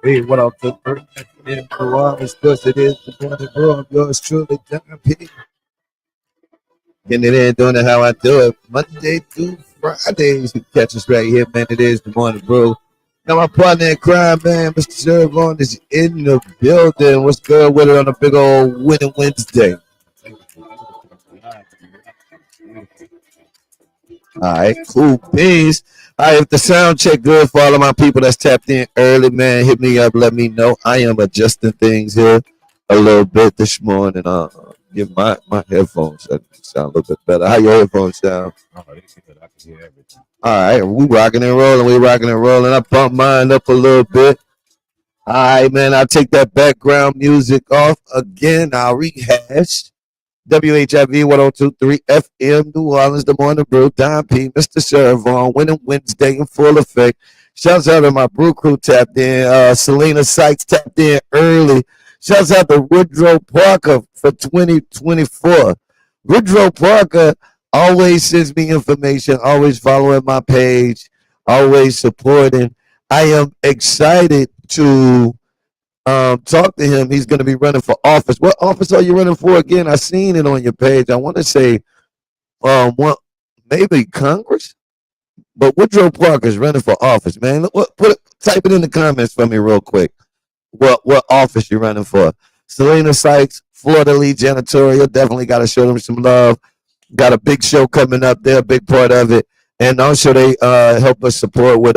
Be what I'll do in New Orleans, because it is the Morning Brewe. I'm yours truly, John P. Getting it in, doing it how I do it. Monday through Fridays. You catch us right here, man. It is the Morning Brewe. Now my partner in crime, man, Mr. Serv is in the building. What's good with it on a big old winning Wednesday? All right, cool beans. All right, if the sound check good for all of my people that's tapped in early, man, hit me up, let me know. I am adjusting things here a little bit this morning. Get my headphones sound a little bit better. How your headphones sound? Oh, it's good. I can hear everything. All right, we rocking and rolling. We rocking and rolling. I bumped mine up a little bit. All right, man. I'll take that background music off again. I'll rehash. WHIV 1023 FM, New Orleans, the Morning Brewe, Don P, Mr. Serv on winning Wednesday in full effect. Shouts out to my brew crew tapped in. Selena Sykes tapped in early. Shouts out to Woodrow Parker for 2024. Woodrow Parker always sends me information, always following my page, always supporting. I am excited to talk to him. He's going to be running for office. What office are you running for again? I seen it on your page. I want to say maybe Congress, but Woodrow Parker is running for office, man. Type it in the comments for me real quick. What office you running for? Selena Sykes, Florida Lead Janitorial. Definitely got to show them some love. Got a big show coming up there, a big part of it. And also they help us support with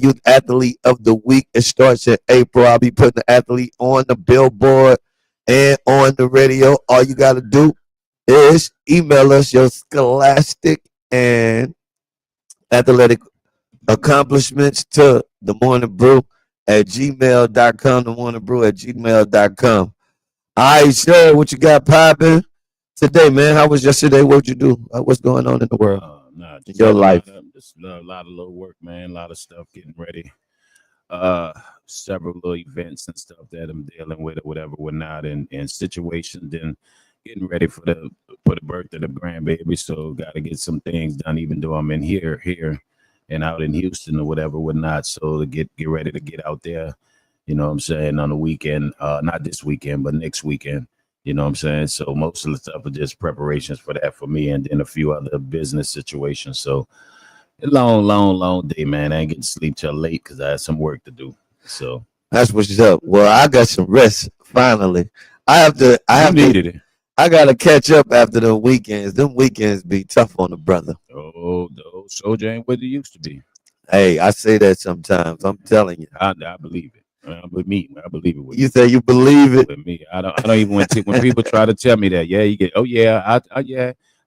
Youth Athlete of the Week. It starts in April. I'll be putting the athlete on the billboard and on the radio. All you got to do is email us your scholastic and athletic accomplishments to the Morning Brewe at gmail.com. The Morning Brewe at gmail.com. All right, sir, what you got popping today, man? How was yesterday? What'd you do? What's going on in the world? Just your life. Just a lot of little work, man. A lot of stuff getting ready. Several little events and stuff that I'm dealing with or whatever, whatnot, and situations. Then getting ready for the birth of the grandbaby. So got to get some things done, even though I'm in here and out in Houston or whatever, whatnot. So to get ready to get out there, you know what I'm saying, on the weekend, not this weekend, but next weekend. You know what I'm saying? So most of the stuff are just preparations for that for me, and then a few other business situations. So a long day, man. I ain't getting to sleep till late because I had some work to do. So that's what's up. Well, I got some rest finally. I needed it. I gotta catch up after the weekends. Them weekends be tough on the brother. Oh, the old soldier ain't what it used to be. Hey, I say that sometimes. I'm telling you. I believe it. With me, I believe it. With you say you believe it with me. I don't even when people try to tell me that. Yeah, you get. Oh yeah,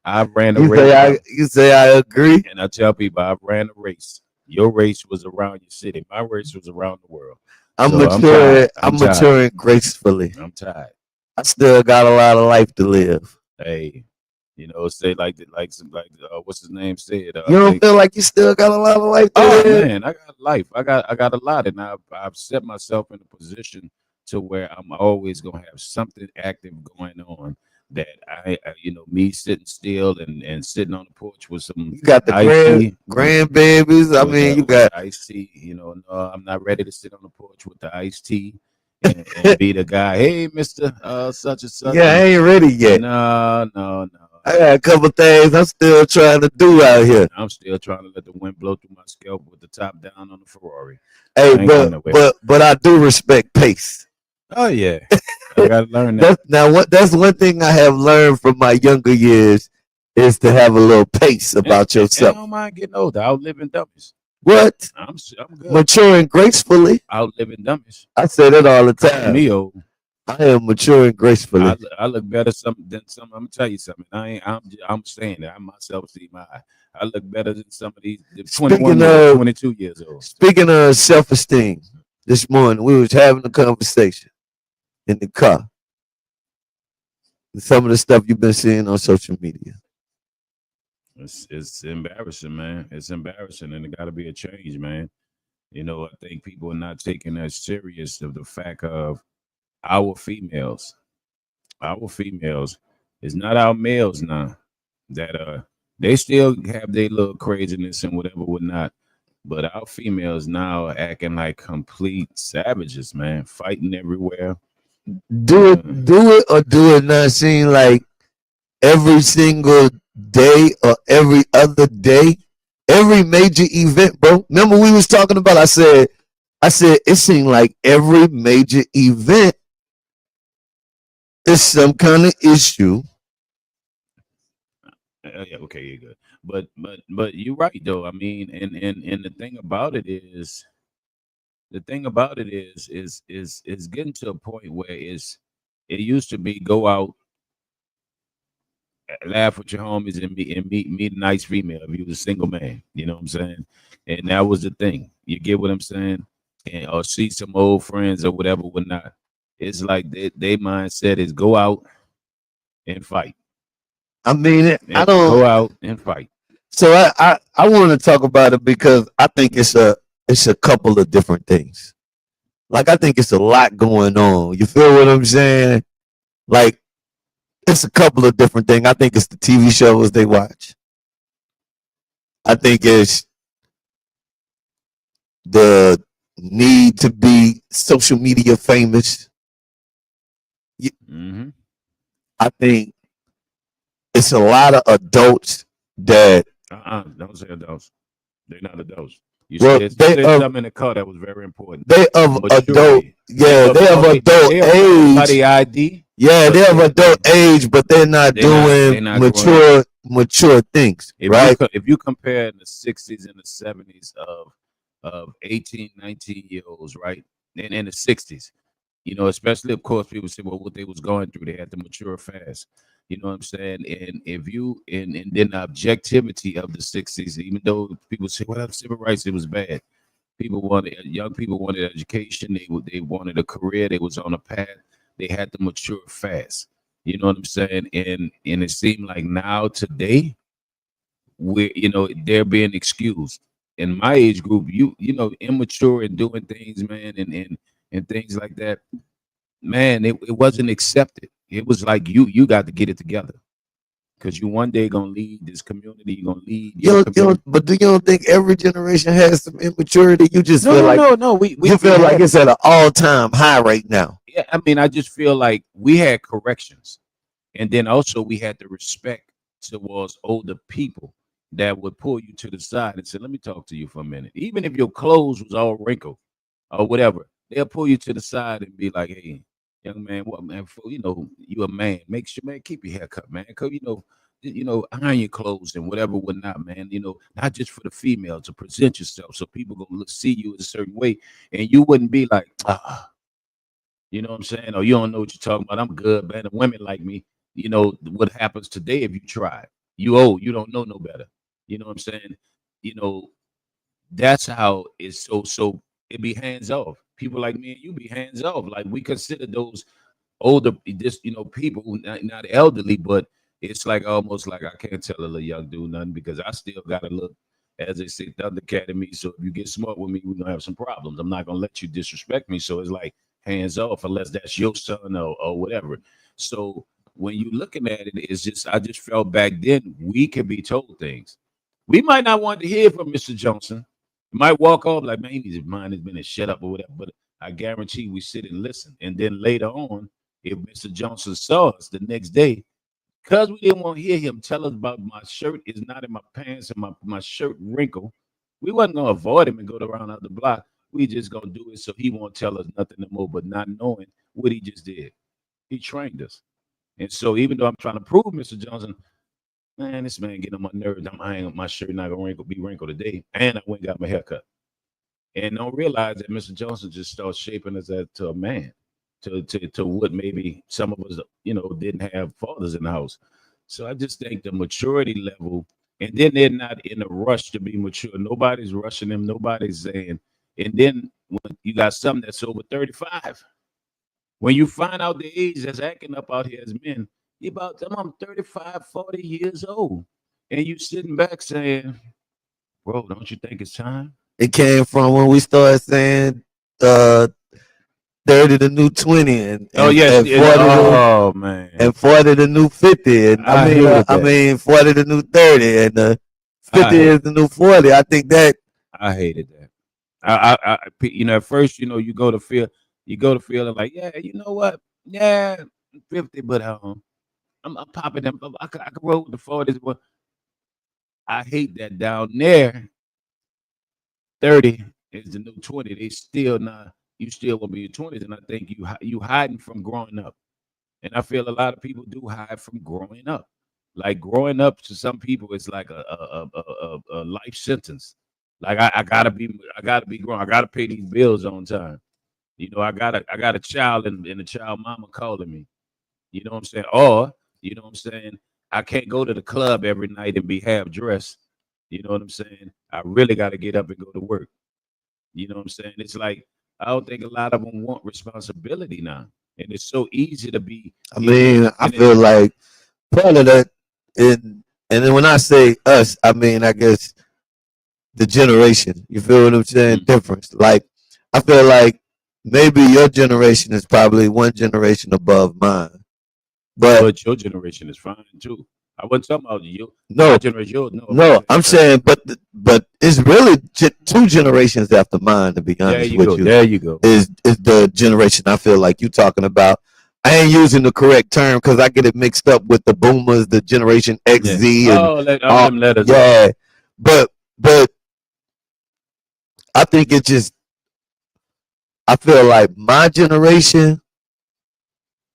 I ran a race. You say I agree, and I tell people I ran a race. Your race was around your city. My race was around the world. I'm maturing gracefully. I'm tired. I still got a lot of life to live. Hey, say what's his name said. You I don't think. feel like you still got a lot of life to Oh live? man, I got life. I got a lot, and I've set myself in a position to where I'm always gonna have something active going on. That me sitting still and sitting on the porch with some You got the iced tea, grandbabies. I mean, you with got the iced tea. No, I'm not ready to sit on the porch with the iced tea and be the guy. Hey, Mister such and such. yeah, I ain't ready yet. No, no, no. I got a couple things I'm still trying to do out here. I'm still trying to let the wind blow through my scalp with the top down on the Ferrari. Hey, I ain't going nowhere. but I do respect pace. Oh yeah, I gotta learn that. That's one thing I have learned from my younger years is to have a little pace about And I yourself. don't mind getting older. Outliving dummies. What? I'm good. Maturing gracefully. Outliving dummies. I say that all the Calling time. me old. I am maturing gracefully. I look better than some. I'm gonna tell you something. I'm saying that. I'm myself see my eye. I look better than some of these Speaking 21 year, of 22 years old. speaking of self-esteem, this morning we was having a conversation in the car. Some of the stuff you've been seeing on social media. It's embarrassing, man. It's embarrassing, and it got to be a change, man. I think people are not taking as serious of the fact of our females. Our females is not our males now. That they still have their little craziness and whatever, whatnot. But our females now are acting like complete savages, man, fighting everywhere. Do it, Uh, do it, or do it not seem like every single day or every other day, every major event, bro. Remember we was talking about? I said it seemed like every major event is some kind of issue. yeah, okay, you're good. But you're right though. I mean, and the thing about it is getting to a point where it used to be go out, laugh with your homies and meet a nice female if you was a single man. You know what I'm saying? And that was the thing. You get what I'm saying? And or see some old friends or whatever, whatnot. It's like they mindset is go out and fight. I mean, I And don't. go out and fight. So I want to talk about it because I think it's a couple of different things. Like I think it's a lot going on. You feel what I'm saying? Like it's a couple of different things. I think it's the TV shows they watch. I think it's the need to be social media famous. Hmm. I think it's a lot of adults that Don't say adults. They're not adults. well You said something in the car that was very important. they of adult Maturity. yeah they of adult They applying by age the ID, yeah but they of adult age but they're not doing they're not growing up. mature things, right? If you compare the 60s and the 70s of 18, 19 year olds, right? And in the 60s, especially of course people say, well, what they was going through, they had to mature fast. You know what I'm saying? And if you and then the objectivity of the 60s, even though people say, well, civil rights, it was bad. Young people wanted education, they wanted a career, they was on a path, they had to mature fast. You know what I'm saying? And it seemed like now today where they're being excused. In my age group, immature and doing things, man, and things like that, man, it wasn't accepted. It was like you got to get it together because you one day gonna lead this community, you're gonna lead your community. But do you don't think every generation has some immaturity? You just No, feel no, like no, no. you We feel like had it's at an all-time high right now. Yeah, I mean, I just feel like we had corrections. And then also we had the respect towards older people that would pull you to the side and say, let me talk to you for a minute. Even if your clothes was all wrinkled or whatever, they'll pull you to the side and be like, hey, young man, what man, you a man. Make sure, man, keep your hair cut, man. Cause iron your clothes and whatever, whatnot, man. Not just for the female to present yourself. So people gonna see you a certain way. And you wouldn't be like, you know what I'm saying? Or you don't know what you're talking about. I'm good, man. The women like me. What happens today if you try? You old, you don't know no better. You know what I'm saying? You know, that's how it's so it be hands off. People like me and you be hands off. Like we consider those. older, just people, not elderly, but it's like almost like I can't tell a little young dude nothing because I still gotta look, as they say, Thundercat in me. So if you get smart with me, we're gonna have some problems. I'm not gonna let you disrespect me. So it's like hands off unless that's your son or whatever. So when you looking at it, it's just I just felt back then we can be told things. We might not want to hear from Mr. Johnson. You might walk off like, man, he needs his mind has been shut up or whatever. But I guarantee we sit and listen. And then later on, if Mr. Johnson saw us the next day, because we didn't want to hear him tell us about my shirt is not in my pants and my shirt wrinkle, we wasn't gonna avoid him and go around out the block. We just gonna do it so he won't tell us nothing no more, but not knowing what he just did. He trained us. And so even though I'm trying to prove Mr. Johnson, man, this man getting on my nerves. My shirt not gonna be wrinkled today. And I went and got my hair cut. And don't realize that Mr. Johnson just starts shaping us as to a man, to what maybe some of us, didn't have fathers in the house. So I just think the maturity level, and then they're not in a rush to be mature. Nobody's rushing them. Nobody's saying. And then when you got something that's over 35, when you find out the age that's acting up out here as men, you about them, I'm 35, 40 years old. And you sitting back saying, bro, don't you think it's time? It came from when we started saying uh 30 the new 20 Oh yes, and 40 oh man, and 40 the new 50 and I hated I that. mean 40 the new 30 and 50 is the new 40. I think that I hated that. At first, you go to feeling like, yeah, you know what, yeah, 50, but I'm popping them. I could roll with the 40s, but I hate that down there. 30 is the new 20. They still not. You still will be your 20s, and I think you hiding from growing up. And I feel a lot of people do hide from growing up. Like growing up to some people, it's like a life sentence. Like I gotta be grown. I gotta pay these bills on time. I got a child and a child mama calling me. You know what I'm saying? Or you know what I'm saying? I can't go to the club every night and be half dressed. You know what I'm saying? I really got to get up and go to work. You know what I'm saying? It's like I don't think a lot of them want responsibility now, and it's so easy to be. I mean, I feel like part of that and then when I say us, I mean I guess the generation. You feel what I'm saying? Difference. Like I feel like maybe your generation is probably one generation above mine. But your generation is fine too. I wasn't talking about you. No, My generation, yours. no, I'm saying, but it's really two generations after mine. To be there honest you with go. you, There you go. is the generation I feel like you talking about. I ain't using the correct term because I get it mixed up with the boomers, the generation X, Yeah. Z, and Oh, all. them letters. Yeah, but I think it just I feel like my generation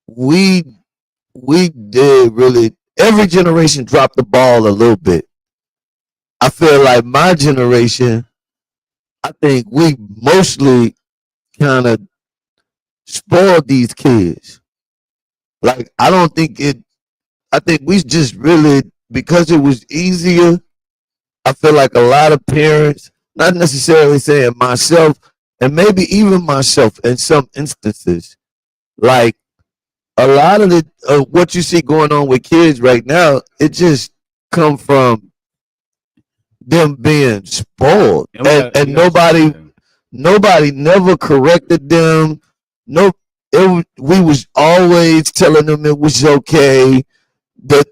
we we did really every generation dropped the ball a little bit. I feel like my generation, I think we mostly kind of spoiled these kids. Like I don't think it. I think we just really because it was easier. I feel like a lot of parents, not necessarily saying myself, and maybe even myself in some instances, like a lot of the what you see going on with kids right now, it just come from them being spoiled, and nobody never corrected them. No, we was always telling them it was okay. That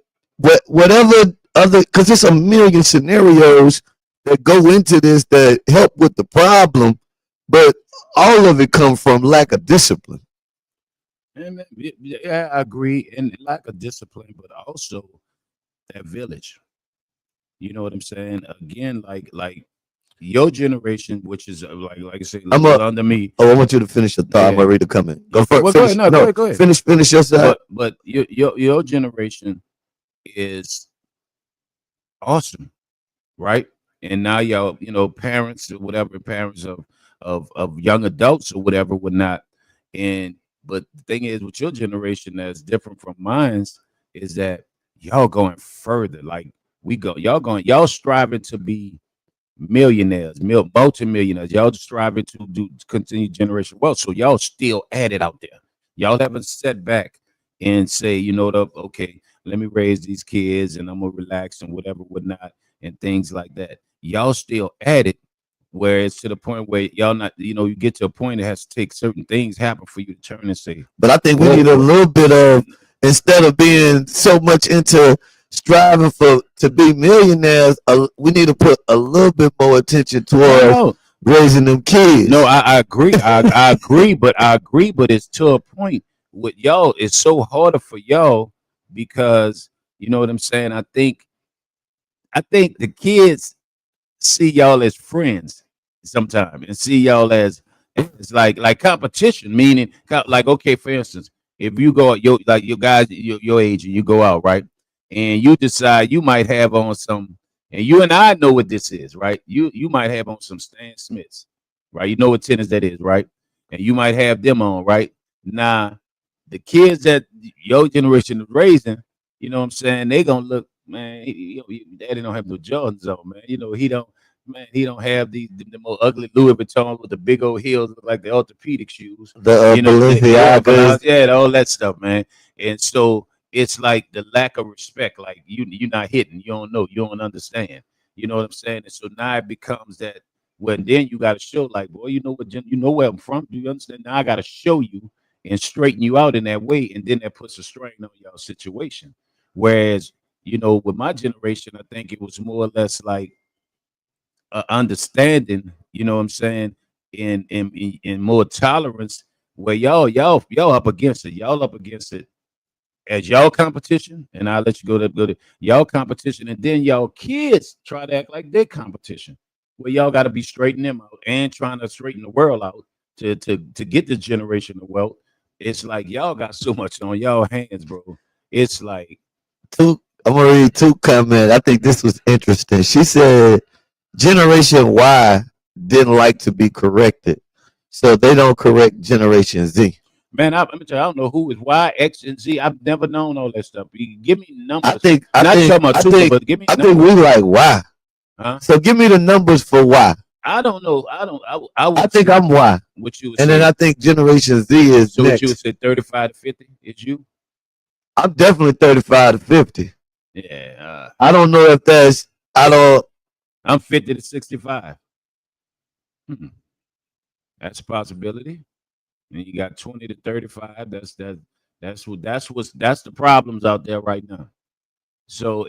whatever other, because there's a million scenarios that go into this that help with the problem, but all of it come from lack of discipline. And yeah, I agree. And lack of discipline, but also that village. You know what I'm saying? Again, like your generation, which is like I say, a little under me. Oh, I want you to finish your thought. I'm ready to come in. Go first. Well, go ahead. No, go ahead. Finish your side. But your generation is awesome, right? And now y'all, parents or whatever, parents of young adults or whatever, would not. And but the thing is, with your generation that's different from mine's, is that y'all going further. Like y'all striving to be millionaires, multimillionaires. Y'all striving to continue generation wealth. So y'all still at it out there. Y'all haven't set back and say, okay, let me raise these kids and I'm gonna relax and whatever, whatnot, and things like that. Y'all still at it, where it's to the point where y'all not, you get to a point that has to take certain things happen for you to turn and say, But I think we need a little bit of, instead of being so much into striving to be millionaires, we need to put a little bit more attention towards raising them kids. No, I agree. I agree, but it's to a point with y'all. It's so harder for y'all because you know what I'm saying. I think the kids see y'all as friends sometimes and see y'all as it's like competition, meaning like, okay, for instance, if you go like your guys your age and you go out, right, and you decide you might have on some, and you and I know what this is, right, you might have on some Stan Smiths, right, you know what tennis that is, right, and you might have them on, right. Now the kids that your generation is raising, you know what I'm saying, they gonna look, man, daddy don't have no Jordans on, man. He don't, man, he don't have the more ugly Louis Vuitton with the big old heels, look like the orthopedic shoes. The Balenciagas, yeah, all that stuff, man. And so it's like the lack of respect, like you're not hitting, you don't know, you don't understand. You know what I'm saying? And so now it becomes that when then you got to show, like, boy, you know what, you know where I'm from. Do you understand? Now I got to show you and straighten you out in that way, and then that puts a strain on y'all situation. Whereas, with my generation, I think it was more or less like understanding, you know what I'm saying, in more tolerance, where y'all up against it. Y'all up against it as y'all competition, and I'll let you go to y'all competition, and then y'all kids try to act like their competition. Where y'all got to be straightening them out and trying to straighten the world out to get this generation of wealth. It's like y'all got so much on y'all hands, bro. It's like I'm gonna read two comments. I think this was interesting. She said Generation Y didn't like to be corrected, so they don't correct Generation Z. man, let me tell you, I don't know who is Y, X, and Z. I've never known all that stuff. You give me numbers. I think but give me I numbers. think we like Y. Huh? So give me the numbers for Y. I don't know. I think I'm Y. What you would And say? then I think Generation Z is So next. what you would say, 35 to 50? It's you? I'm definitely 35 to 50. Yeah. I don't know if that's I'm 50 to 65. Hmm. That's a possibility. And you got 20 to 35. That's the problems out there right now. So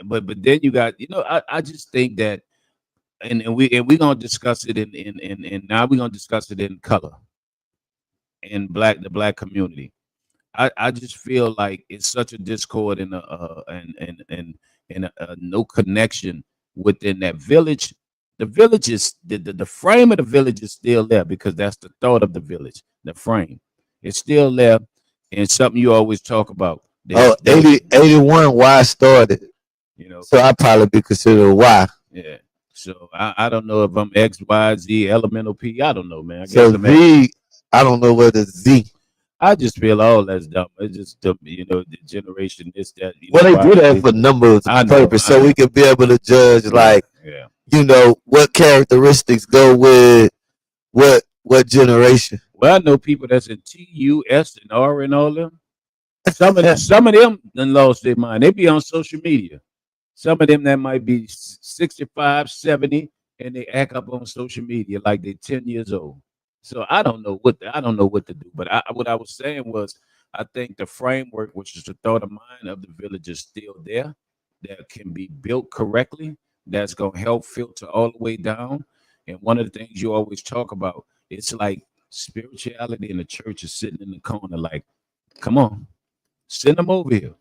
but then you got, I just think that, and we're gonna discuss it in now we're gonna discuss it in color in the black community. I just feel like it's such a discord and no connection within that village. The village is the frame of the village is still there because that's the thought of the village. The frame, it's still there, and something you always talk about. 81 Y started. So I probably be considered Y. Yeah. So I don't know if I'm X, Y, Z, elemental P. I don't know, man. I So guess I'm Z, I don't know whether Z. I just feel all that's dumb. It's just the generation this that. Well, they do that for numbers purpose, so we can be able to judge what characteristics go with what generation. Well, I know people that's in TUS and R and all them. Some of them done lost their mind. They be on social media. Some of them that might be 65, 70, and they act up on social media like they're 10 years old. So I don't know what to do. But what I was saying was, I think the framework, which is the thought of mind of the village, is still there. That can be built correctly. That's gonna help filter all the way down. And one of the things you always talk about, it's like spirituality in the church is sitting in the corner, like, come on, send them over here.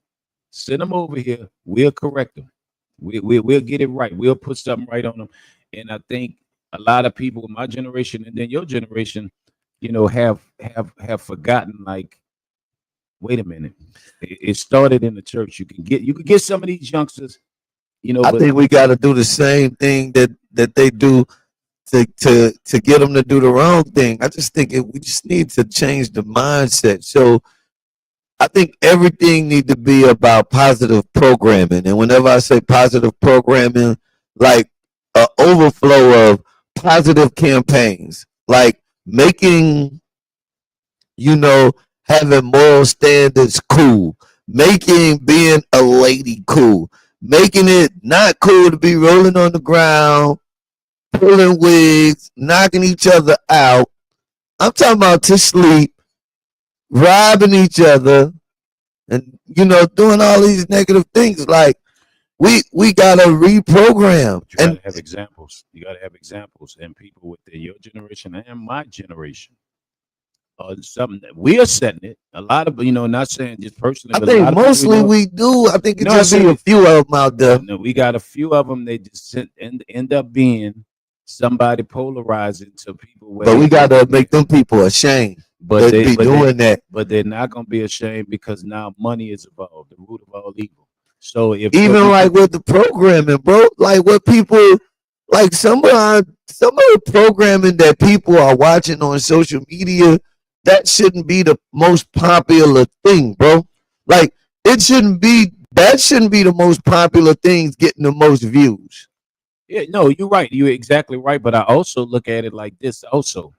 Send them over here. We'll correct them. We'll get it right. We'll put something right on them. And I think a lot of people in my generation and then your generation, have forgotten, like, wait a minute. It started in the church. You can get some of these youngsters, I think we got to do the same thing that they do to get them to do the wrong thing. I just think we just need to change the mindset. So I think everything needs to be about positive programming. And whenever I say positive programming, like an overflow of positive campaigns, like making you know, having moral standards cool, making being a lady cool, making it not cool to be rolling on the ground, pulling wigs, knocking each other out. I'm talking about to sleep, robbing each other, and doing all these negative things. Like we gotta reprogram. But you got And to have examples. You got to have examples, and people within your generation and my generation. Something that we are setting it. A lot of not saying just personally, I but a think lot of people we mostly know. we do. I think it No, I just be a said few of them out there. no, we got a few of them. They just end up being somebody polarizing to people where But we gotta make them people ashamed but to they be but they doing that. but they're not gonna be ashamed because now money is involved, the root of all evil. So if Even certain like people, with the programming, bro. Like what people like some of the programming that people are watching on social media, that shouldn't be the most popular thing, bro. Like shouldn't be the most popular things getting the most views. yeah, no, you're right. You're exactly right. But I also look at it like this also.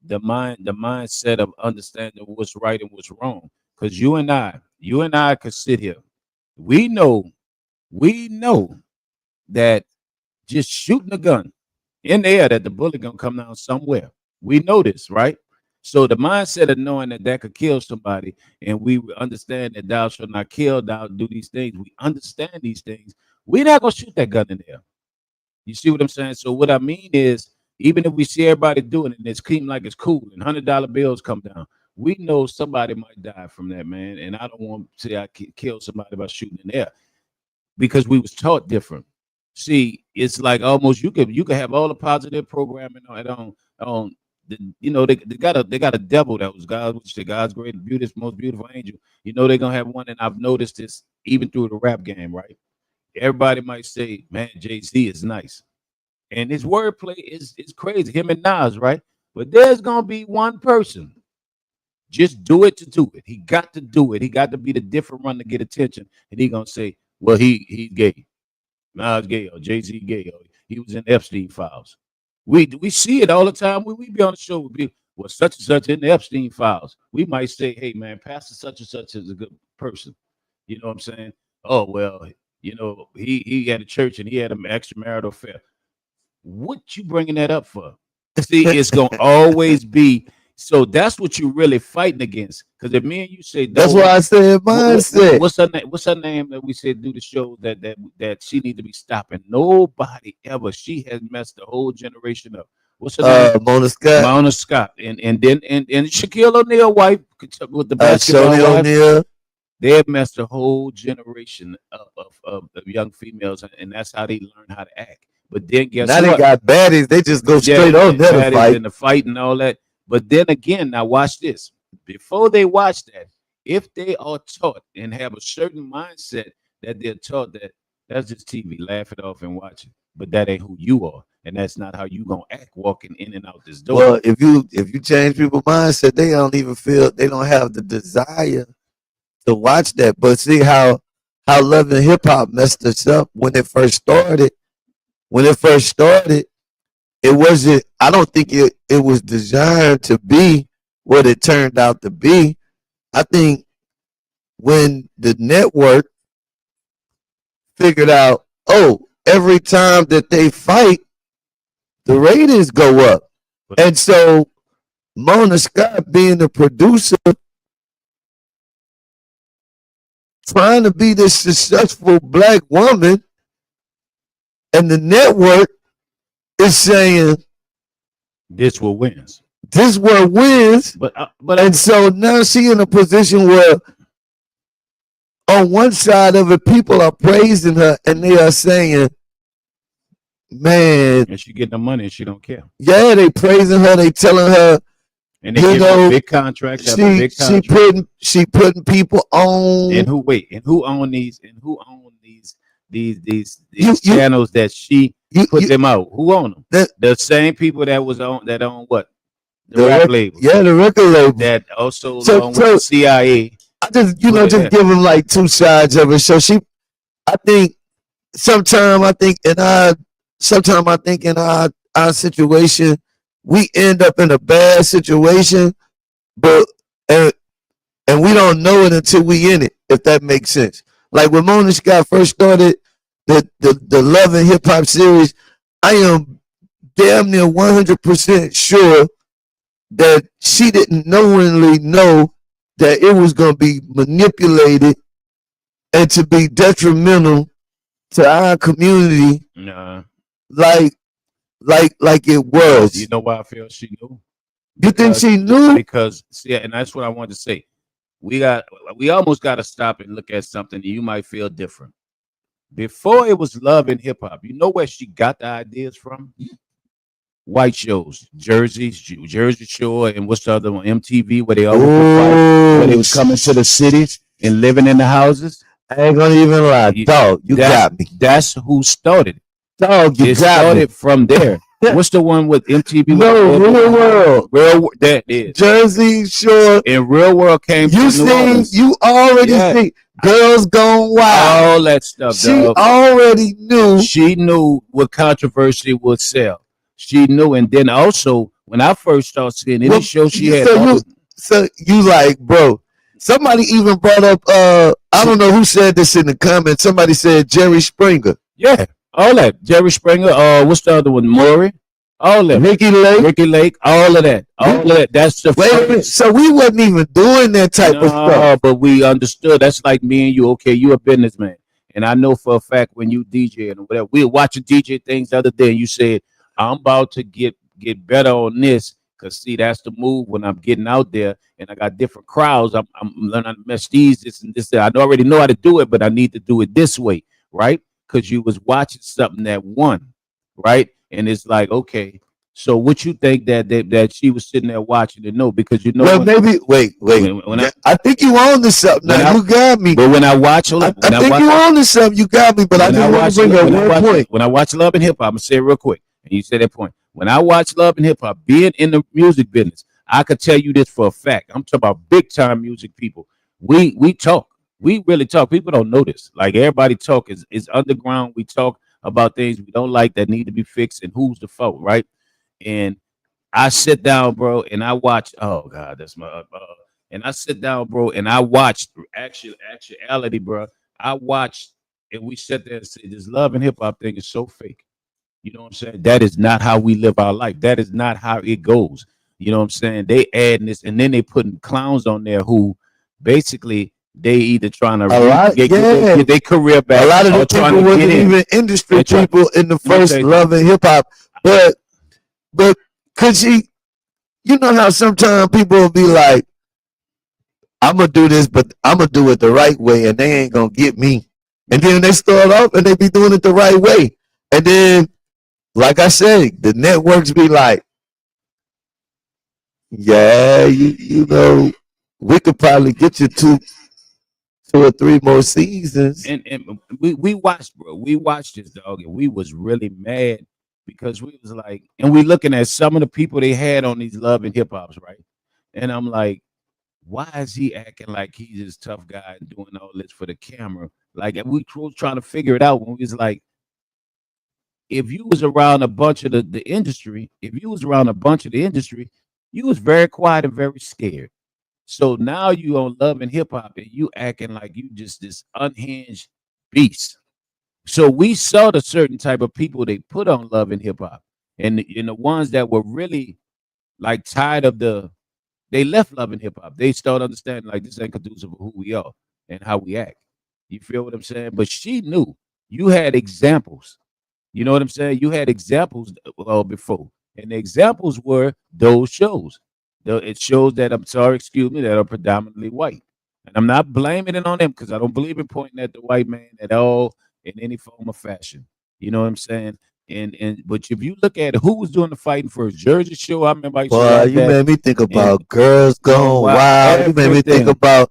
The mindset of understanding what's right and what's wrong. Because you and I could sit here. We know, we know that just shooting a gun in the air, that the bullet gonna come down somewhere. We know this, right? So the mindset of knowing that that could kill somebody, and we understand that thou shalt not kill, thou do these things. We understand these things. We're not gonna shoot that gun in there. You see what I'm saying? So what I mean is, even if we see everybody doing it and it seems like it's cool and $100 bills come down, we know somebody might die from that, man. And I don't want to say I kill somebody by shooting in the air because we was taught different. See, it's like almost you could have all the positive programming on the, they got a devil that was God, which the God's great and beautiful, most beautiful angel. They're gonna have one, and I've noticed this even through the rap game, right? Everybody might say, man, Jay-Z is nice. And his wordplay is crazy. Him and Nas, right? But there's gonna be one person. Just do it to do it. He got to do it. He got to be the different one to get attention. And he gonna say, well, he's gay. Nas gay or Jay-Z gay or he was in Epstein files. We see it all the time when we be on the show with people. Well, such and such in the Epstein files. We might say, hey man, Pastor such and such is a good person. You know what I'm saying? Oh well, he had a church and he had an extramarital affair. What you bringing that up for? See, it's gonna always be. So that's what you're really fighting against. Because if me and you say That's no, why I said mindset. what's her name? What's her name that we said do the show that she need to be stopping? Nobody ever. She has messed the whole generation up. What's her name? Mona Scott, Mona Scott, and then and Shaquille O'Neal wife with the basketball Shoni wife. O'Neal. They have messed a whole generation of young females, and that's how they learn how to act. But then guess Now they what? got baddies. They just go Yeah, straight on there to that is fight. in the fight and all that. But then again, now watch this. Before they watch that, if they are taught and have a certain mindset that they're taught that that's just TV, laugh it off and watch it. But that ain't who you are, and that's not how you gonna act walking in and out this door. Well, if you change people's mindset, they don't even feel they don't have the desire to watch that. But see how love and hip hop messed us up when it first started. When it first started, it wasn't. I don't think it was designed to be what it turned out to be. I think when the network figured out, oh, every time that they fight, the ratings go up, But and so Mona Scott being the producer, trying to be this successful black woman, and the network is saying this will wins. this what wins. But And so now she in a position where on one side of it, people are praising her and they are saying, man, and she getting the money and she don't care. yeah, they praising her, they telling her, And they you give her know, big contracts after she big she contracts. putting people on. And who own these You channels that she you put you them out? Who own them? that The same people that own what? The the rap labels yeah, the record label. that also So along with the CIA I just put it just there. give them like two sides of it. So I think sometimes I think in our sometimes I think in our situation we end up in a bad situation, but and and we don't know it until we in it, if that makes sense. Like when Mona Scott first started the Love and Hip Hop series, I am damn near 100% sure that she didn't knowingly know that it was going to be manipulated and to be detrimental to our community, Nah, like like it was. you know why I feel she knew? You think Because she knew? because see, and that's what I wanted to say. We almost got to stop and look at something that you might feel different. Before it was Love and Hip Hop, you know where she got the ideas from? White shows, Jersey Shore, and what's the other one? MTV, where they always would fight, where they was coming to the cities and living in the houses. I ain't gonna even lie, You- dog. You got me, That's who started it. dog. You It got me. started from there. What's the one with MTV? No, Real World, That is. Jersey Shore. And Real World came You from New seen? Orleans. You already Yeah. see. Girls Gone Wild. All that stuff, She dog. already knew. She knew what controversy would sell. She knew, and then also when I first started seeing any Well, show she had, So you like, bro? Somebody even brought up. I don't know who said this in the comments. Somebody said Jerry Springer, yeah, all that. Jerry Springer, what's the other one? Maury, all that. Ricky Lake. Ricky Lake, all of that, all of that. That's the Wait a minute. So we wasn't even doing that type of stuff. but we understood. That's like me and you. Okay, you a businessman, and I know for a fact when you DJ and whatever, we were watching DJ things the other day, and you said, "I'm about to get better on this." Cause see, that's the move when I'm getting out there and I got different crowds. I'm learning to mess these, this and this. I already know how to do it, but I need to do it this way, right? Because you was watching something that won, right? And it's like, okay, so what you think that she was sitting there watching and know? Because you know, Well, maybe wait. when I think you on to something. when Now I- you got me. but when I watch, hold I up, when I think watch, you on to something. You got me. But I when just I want watch, to bring up when I one watch, point. when I watch Love and Hip Hop, I'm gonna say it real quick, and you said that point. When I watch Love and Hip Hop, being in the music business, I could tell you this for a fact. I'm talking about big time music people. We talk. We really talk. People don't know this. Like everybody talk is underground. We talk about things we don't like that need to be fixed and who's the fault, right? And I sit down, bro, and I watch. Oh God, that's my. And I sit down, bro, and I watch actuality, bro. I watched, and we sat there and said, "This Love and Hip Hop thing is so fake." You know what I'm saying? That is not how we live our life. That is not how it goes. You know what I'm saying? They adding this, and then they putting clowns on there who basically they either trying to get their career back. A lot of the or trying people to wasn't get in. even industry They're trying- people in the first say- Love and Hip Hop. But could she? You know how sometimes people will be like, "I'm gonna do this, but I'm gonna do it the right way, and they ain't gonna get me." And then they start off and they be doing it the right way, and then, like I said, the networks be like, "Yeah, you know, we could probably get you two or three more seasons." And we watched, bro. We watched this dog, and we was really mad because we was like, and we looking at some of the people they had on these Love and Hip Hops, right? And I'm like, why is he acting like he's this tough guy and doing all this for the camera? Like we was trying to figure it out when we was like, if you was around a bunch of the industry, if you was around a bunch of the industry, you was very quiet and very scared. So now you on Love and Hip Hop and you acting like you just this unhinged beast. So we saw the certain type of people they put on Love and Hip Hop, and the ones that were really like tired of they left Love and Hip Hop. They started understanding like this ain't conducive of who we are and how we act. You feel what I'm saying? But she knew you had examples. You know what I'm saying? You had examples before, and the examples were those shows. It shows that I'm sorry, excuse me, that are predominantly white, and I'm not blaming it on them because I don't believe in pointing at the white man at all in any form or fashion. You know what I'm saying? And but if you look at who was doing the fighting first, Jersey Shore, I remember I used to Boy, watch you that. made me think about And Girls Gone Wild. You made me think everything. about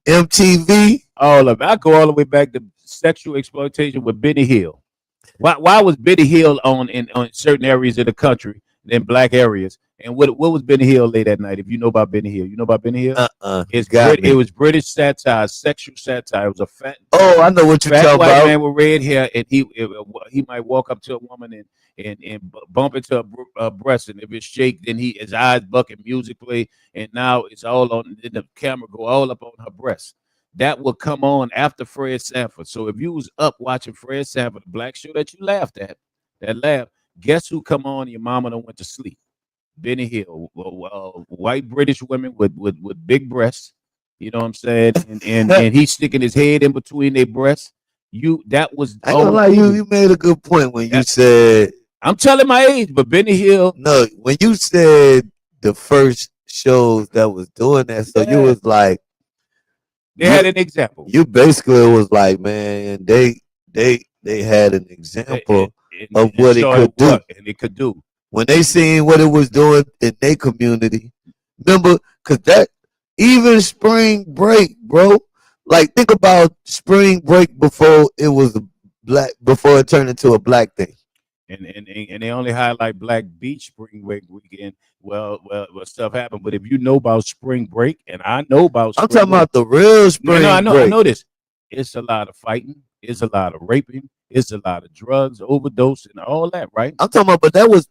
MTV. All of it. I go all the way back to sexual exploitation with Benny Hill. Why was Benny Hill on certain areas of the country in black areas. And what was Benny Hill late at night? If you know about Benny Hill, you know about Benny Hill? You got me. It was British satire, sexual satire. It was a Oh, I know what you're fat talking white about. man with red hair, and he might walk up to a woman and bump into her breast, and if it's shake, then his eyes buck and music play, and now it's all on. Then the camera go all up on her breast. That will come on after Fred Sanford. So if you was up watching Fred Sanford, the black show that you laughed at, that laugh, guess who come on? Your mama done went to sleep. Benny Hill, white British women with big breasts. You know what I'm saying? And he's sticking his head in between their breasts. That was. I ain't gonna lie, you made a good point when you said. I'm telling my age, but Benny Hill. No, when you said the first shows that was doing that, so you was like, they had an example. You basically was like, man, they had an example of what it could do, and it could do when they seen what it was doing in their community. Remember, because that even spring break, bro. Like, think about spring break before it was before it turned into a black thing. And they only highlight Black Beach Spring Break weekend. Well, stuff happened. But if you know about spring break, and I know about I'm talking about the real spring break. I know this. It's a lot of fighting. It's a lot of raping. It's a lot of drugs, overdose, and all that, right? I'm talking about, but that was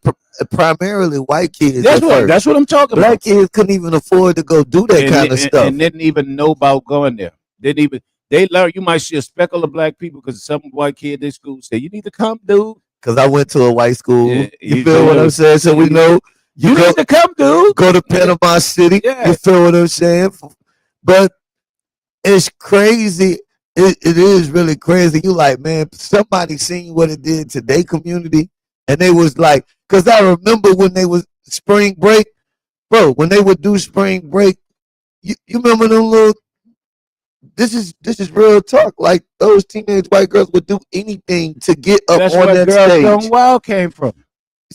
primarily white kids. That's what I'm talking about. Black kids couldn't even afford to go do that kind of stuff. And didn't even know about going there. They learn. You might see a speckle of black people because some white kid in school say, you need to come, dude. Because I went to a white school. Yeah, you feel what I'm saying? So we know you need to come, dude. Go to Panama City. Yeah. You feel what I'm saying? But it's crazy. It is really crazy. You like, man, somebody seen what it did to their community, and they was like, because I remember when they was spring break, bro. When they would do spring break, you remember them little. This is real talk. Like, those teenage white girls would do anything to get up on that stage. That's where Girls Gone Wild came from.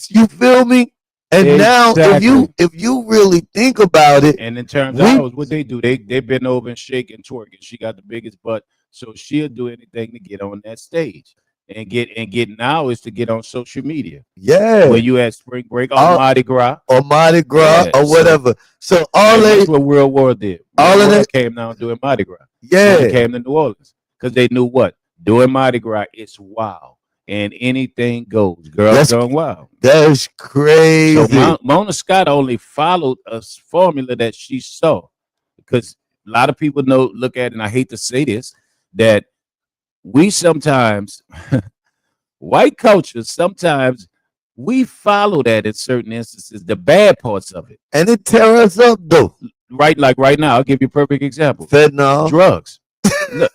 You feel me? And exactly. Now, if you really think about it, and in terms of hours, what they do, they bend over and shake and twerk, and she got the biggest butt, so she'll do anything to get on that stage. And get now is to get on social media. Yeah. When you had spring break or Mardi Gras. Or Mardi Gras or whatever. So that's what World War did. All of that came down doing Mardi Gras. Yeah. They came to New Orleans. Because they knew what? Doing Mardi Gras, it's wild. And anything goes. Girls Gone Wild. That's crazy. So Mona Scott only followed a formula that she saw. Because a lot of people look at it, and I hate to say this, that we sometimes, white culture, sometimes we follow that in certain instances, the bad parts of it. And it tear us up, though. Right, like right now, I'll give you a perfect example. Fentanyl. Drugs.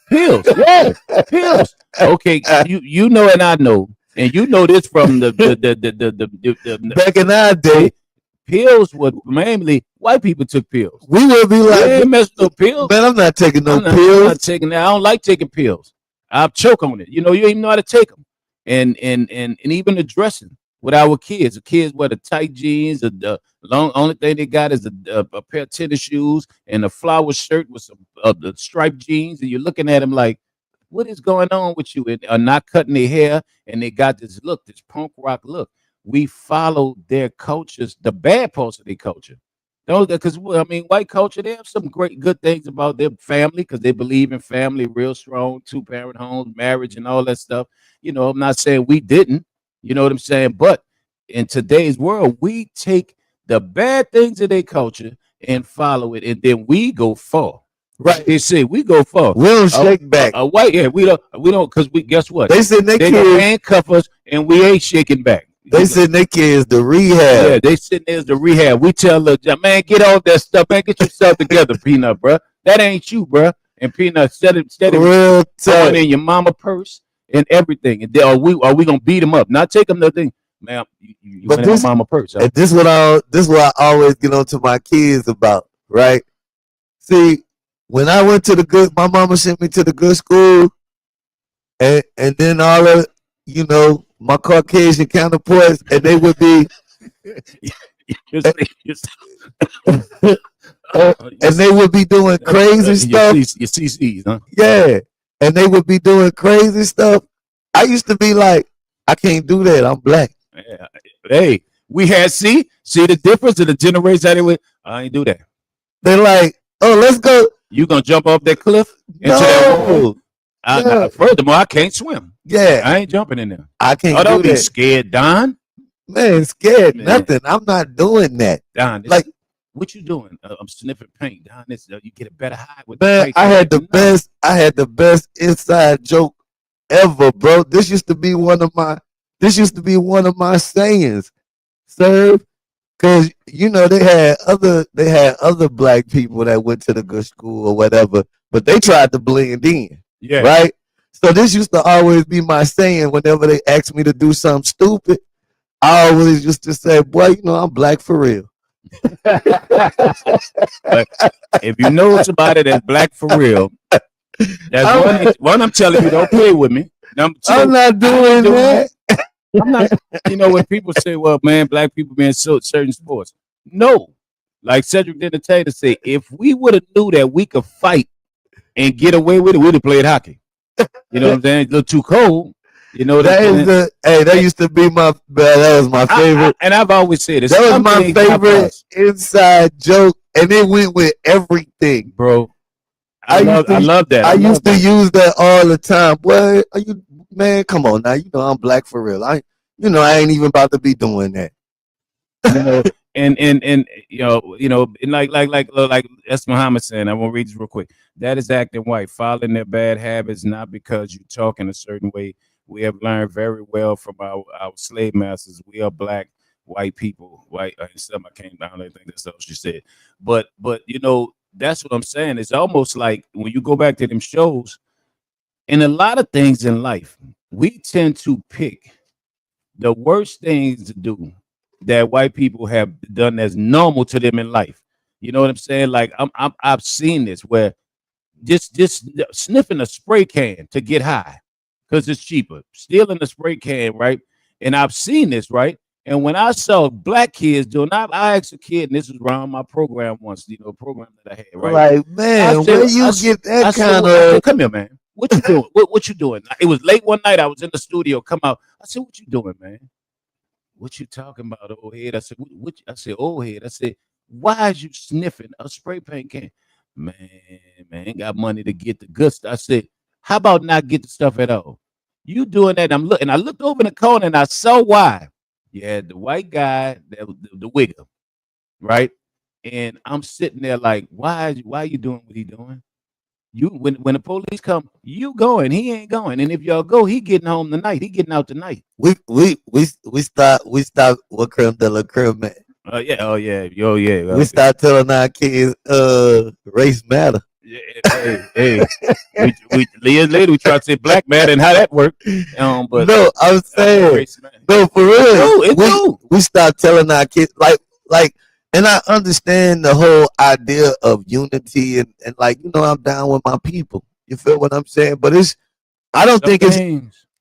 Pills. Yeah, pills. Okay, you know and I know, and you know this from the back in our day. Pills were mainly white people took pills. We would be like, you mess with no pills. Man, I'm not taking pills. I'm not taking that. I don't like taking pills. I choke on it. You know, you even know how to take them. And even the dressing with our kids. The kids wear the tight jeans. The only thing they got is a pair of tennis shoes and a flower shirt with some the striped jeans. And you're looking at them like, what is going on with you? And are not cutting their hair. And they got this look, this punk rock look. We follow their cultures, the bad parts of their culture. Because I mean, white culture, they have some good things about their family because they believe in family, real strong, 2-parent homes, marriage, and all that stuff. You know, I'm not saying we didn't. You know what I'm saying? But in today's world, we take the bad things of their culture and follow it, and then we go far. Right? They say we go far. We don't shake back. White, yeah, we don't, because we guess what? They said they can handcuff us, and we ain't shaking back. They sitting their kids the rehab. Yeah, they sitting there as the rehab. We tell them, man, get off that stuff, man. Get yourself together, Peanut, bro. That ain't you, bro. And Peanut, steady real throwing in your mama purse and everything. And are we gonna beat them up? Not take them nothing, man. You went in my mama purse. Huh? And this what I always get on to my kids about, right? See, when I went to my mama sent me to the good school, and then all of my Caucasian counterparts, and they would be, and they would be doing crazy stuff. Your CCs, huh? Yeah, and they would be doing crazy stuff. I used to be like, I can't do that. I'm black. Yeah. Hey, We had see the difference in the generation. Anyway, I ain't do that. They like, oh, let's go. You gonna jump off that cliff into that No, water? Furthermore, I can't swim. yeah, I ain't jumping in there. I can't Oh, do don't be that. scared, Don. Man, scared Man, nothing. I'm not doing that. Don, Like, what you doing? I'm sniffing paint, Don. You get a better high with the man, paint. I had the No. best. I had the best inside joke ever, bro. This used to be one of my. This used to be one of my sayings, Serv. Cause you know they had other black people that went to the good school or whatever, but they tried to blend in, Yeah. right? So this used to always be my saying whenever they asked me to do something stupid. I always used to say, "Boy, you know I'm black for real." But if you know somebody that's black for real, that's one. I'm telling you, don't play with me. Number two, I'm not doing that. I'm not. You know when people say, "Well, man, black people being so certain sports," no. Like Cedric the Entertainer say, if we would have knew that we could fight and get away with it, we'd have played hockey. You know what I'm saying? It's a little too cold. You know what That I'm is saying? that used to be my that was my favorite. And I've always said it. That was my favorite inside joke, and it went with everything, bro. I love that. I used to use that all the time. Boy, are you man? Come on now, you know I'm black for real. I ain't even about to be doing that. You know, and and like that's Muhammad saying. I want to read this real quick. That is acting white, following their bad habits, not because you talk in a certain way. We have learned very well from our slave masters. We are black white people. White stuff. I don't even think that's what she said. But that's what I'm saying. It's almost like when you go back to them shows, in a lot of things in life, we tend to pick the worst things to do that white people have done as normal to them in life. You know what I'm saying? Like I've seen this where just sniffing a spray can to get high because it's cheaper, stealing a spray can, right? And I've seen this, right? And when I saw black kids doing, I asked a kid, and this was around my program once, program that I had, right? Like, man, where you get that kind of? Come here, man. What you doing? What you doing? It was late one night. I was in the studio. Come out. I said, "What you doing, man? What you talking about, old head?" I said, I said, "Old head." I said, "Why is you sniffing a spray paint can?" Man, ain't got money to get the good stuff. I said, "How about not get the stuff at all? You doing that?" I'm looking. I looked over in the corner and I saw why. Yeah, the white guy, the wigger, right? And I'm sitting there like, why are you doing what he doing? You when the police come, you going, he ain't going. And if y'all go, he getting home tonight. He getting out tonight. We start what creme de la creme, man. Yeah. We start telling our kids, race matter. Yeah, hey. we years later we try to say black matter and how that worked. But no, I'm saying, no, for real. We start telling our kids like. And I understand the whole idea of unity and like, I'm down with my people. You feel what I'm saying? But I don't think it's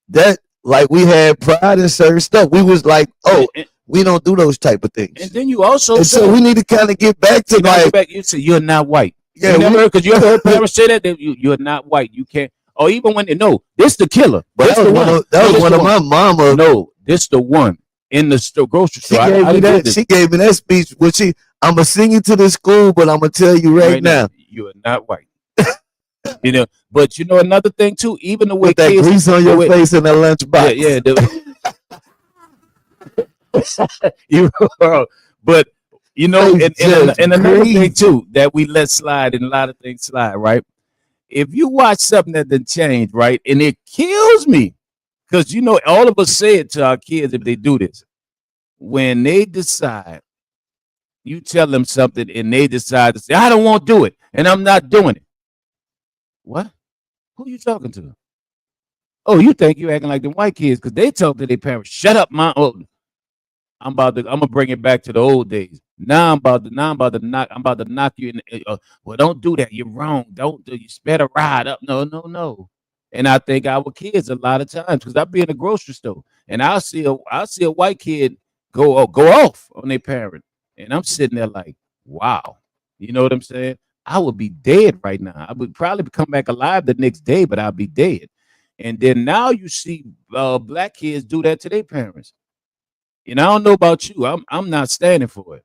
that like we had pride in certain stuff. We was like, we don't do those type of things. And then you also so we need to kind of get back to you say you're not white. Yeah, because you ever heard parents say that you're not white. You can't. Or even when they know this the killer. But that was one of my mama. No, this the one. In the grocery store, she gave me that speech. I'm gonna sing you to the school, but I'm gonna tell you right now, you are not white. But another thing too. Even the way that kids, grease on your face in the lunchbox. But and another thing too that we let slide, and a lot of things slide, right? If you watch something that didn't change, right, and it kills me. Because, all of us say it to our kids if they do this. When they decide, you tell them something and they decide to say, I don't want to do it and I'm not doing it. What? Who are you talking to? Oh, you think you're acting like the white kids because they talk to their parents. Shut up, my old. I'm gonna bring it back to the old days. Now I'm about to knock you in. Well, don't do that. You're wrong. Don't do. You better ride up. No. And I think our kids a lot of times, because I be in a grocery store and I'll see a white kid go off on their parent, and I'm sitting there like, wow, you know what I'm saying? I would be dead right now. I would probably come back alive the next day, but I'll be dead. And then now you see black kids do that to their parents. And I don't know about you. I'm not standing for it.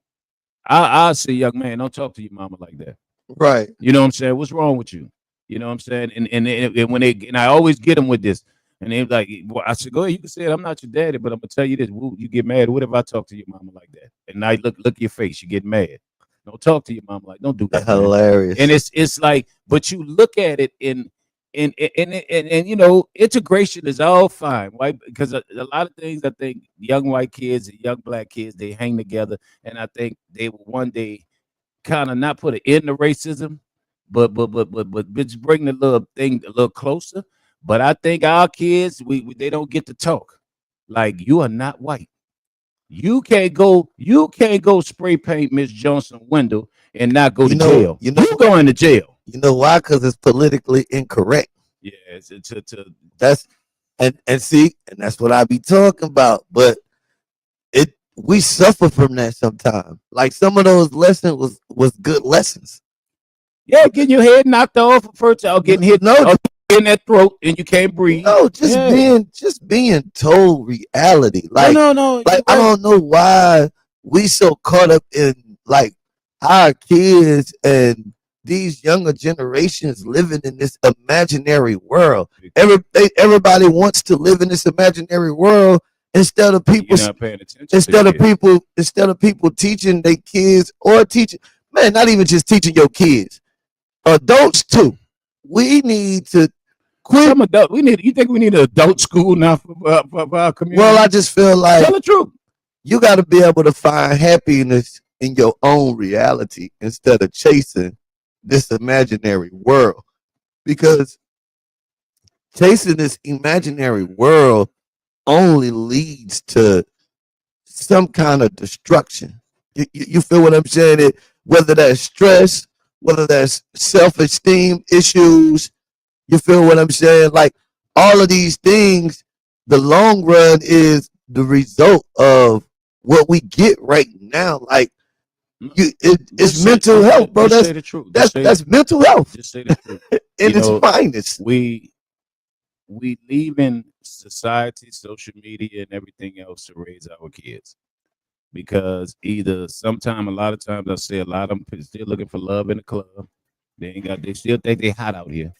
I say, young man, don't talk to your mama like that. Right. You know what I'm saying? What's wrong with you? You know what I'm saying? And when they and I always get them with this, and they like, well, I said, go ahead, you can say it. I'm not your daddy, but I'm gonna tell you this: woo, you get mad. What if I talk to your mama like that? And I look your face, you get mad. Don't talk to your mama like, don't do that, man. Hilarious. And it's like, but you look at it and you know, integration is all fine, right? Because a lot of things I think young white kids and young black kids they hang together, and I think they will one day kind of not put an end to racism, but just bring the little thing a little closer. But I think our kids, we they don't get to talk. Like you are not white. You can't go spray paint Miss Johnson window and not go to jail. You know, You going to jail. you know why? Because it's politically incorrect. Yeah, That's and see, and that's what I be talking about. But it we suffer from that sometimes. Like some of those lessons was good lessons. yeah, getting your head knocked off first, or getting hit No, in that throat and you can't breathe. no, Yeah. just being told reality. No. Like You're I right. don't know why we so caught up in like our kids and these younger generations living in this imaginary world. Everybody wants to live in this imaginary world instead of people You're not paying attention to shit. instead of people teaching their kids or teaching, man, not even just teaching your kids, adults too. We need to quit. Some adult. We need. You think we need an adult school now for our community? Well, I just feel like Tell the truth. you got to be able to find happiness in your own reality instead of chasing this imaginary world. Because chasing this imaginary world only leads to some kind of destruction. You feel what I'm saying? Whether that's stress, whether that's self esteem issues, you feel what I'm saying? Like all of these things, the long run is the result of what we get right now. Like it's mental health, bro. Just say the truth. That's mental health Just say the truth. in You its know, finest. we leave in society, social media, and everything else to raise our kids. Because either sometime, a lot of times, I say a lot of them still looking for love in the club. They ain't got. They still think they hot out here.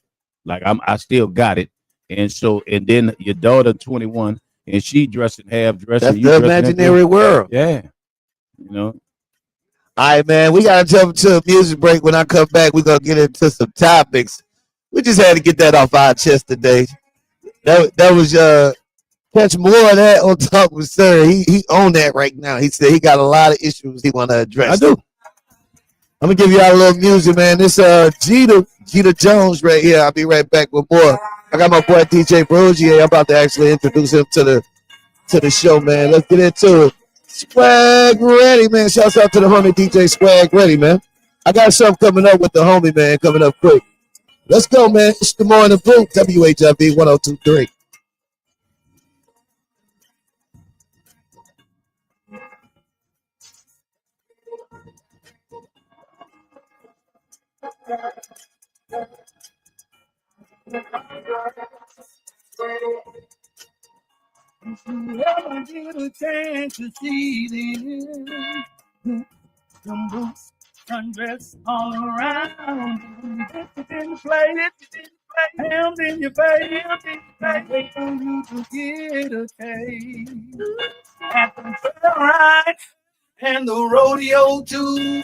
Like I still got it. And so, and then your daughter 21, and she dressing half dressing, That's you the dressing imaginary world. yeah. You know, All right, man. We gotta jump to a music break. When I come back, we're gonna get into some topics. We just had to get that off our chest today. That was catch more of that on Talk with Serv. He on that right now. He said he got a lot of issues he want to address. I do. I'm gonna give y'all a little music, man. This Jeter Jones right here. I'll be right back with more. I got my boy DJ Brogy. I'm about to actually introduce him to the show, man. Let's get into it. Swag Ready, man. Shouts out to the homie DJ Swag Ready, man. I got something coming up with the homie, man, coming up quick. Let's go, man. It's the Morning Brewe, WHIV 1023. Never get a chance to see them. Some boots, sundress all around. It didn't play it. Hands in your face. Wait for you to get a taste. At the trail ride and the rodeo too.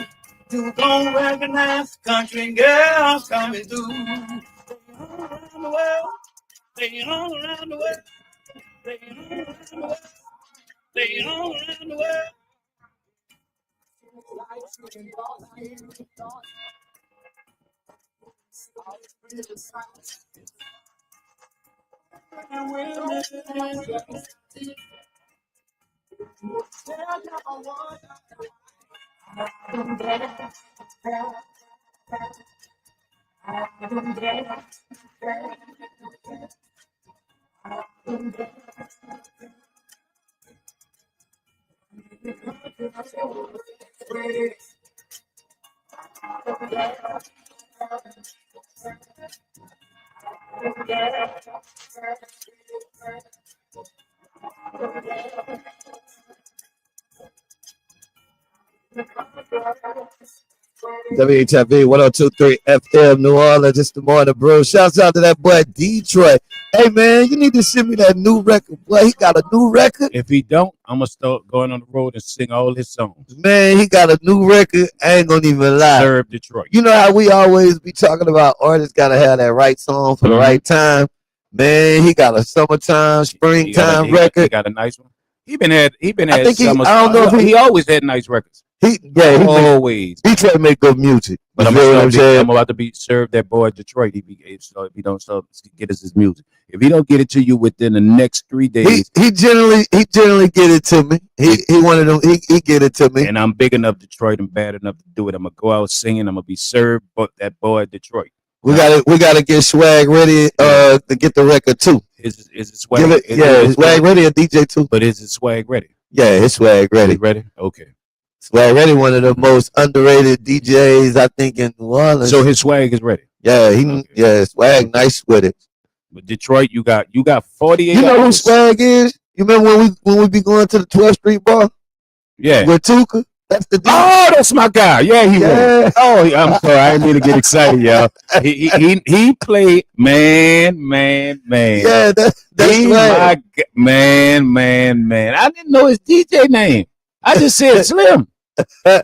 You don't recognize country girls coming through. All around the world. They all around the world. They all around the world. They all around the world. WHIV 1023 FM New Orleans. It's the Morning Brewe. Shouts out to that boy Detroit. Hey man, you need to send me that new record. Boy, he got a new record. If he don't, I'm gonna start going on the road and sing all his songs. Man, he got a new record. I ain't gonna even lie. Serv Detroit. You know how we always be talking about artists gotta have that right song for the right time. Man, he got a summertime, springtime record. He got a nice one. He been had. I think I don't know if he always had nice records. He always. Detroit make good music. But I'm about to be serve that boy Detroit. If he don't start get us his music. If he don't get it to you within the next 3 days, he generally get it to me. He one of them. He get it to me. And I'm big enough Detroit and bad enough to do it. I'm gonna go out singing. I'm gonna be served, but that boy Detroit. We gotta get Swag ready to get the record too. Is it Swag? Swag ready a DJ too. But is it Swag ready? Yeah, it's Swag ready. Ready? Okay. Swag ready, one of the most underrated DJs I think in New Orleans. So his swag is ready. Yeah, Swag nice with it. But Detroit, you got 48. You know who Swag is? You remember when we be going to the 12th Street bar? Yeah. With Tuka? That's the DJ. Oh, that's my guy. Yeah, he was. Oh, I'm sorry. I didn't mean to get excited, y'all. He played man. Yeah, that's my man. I didn't know his DJ name. I just said Slim.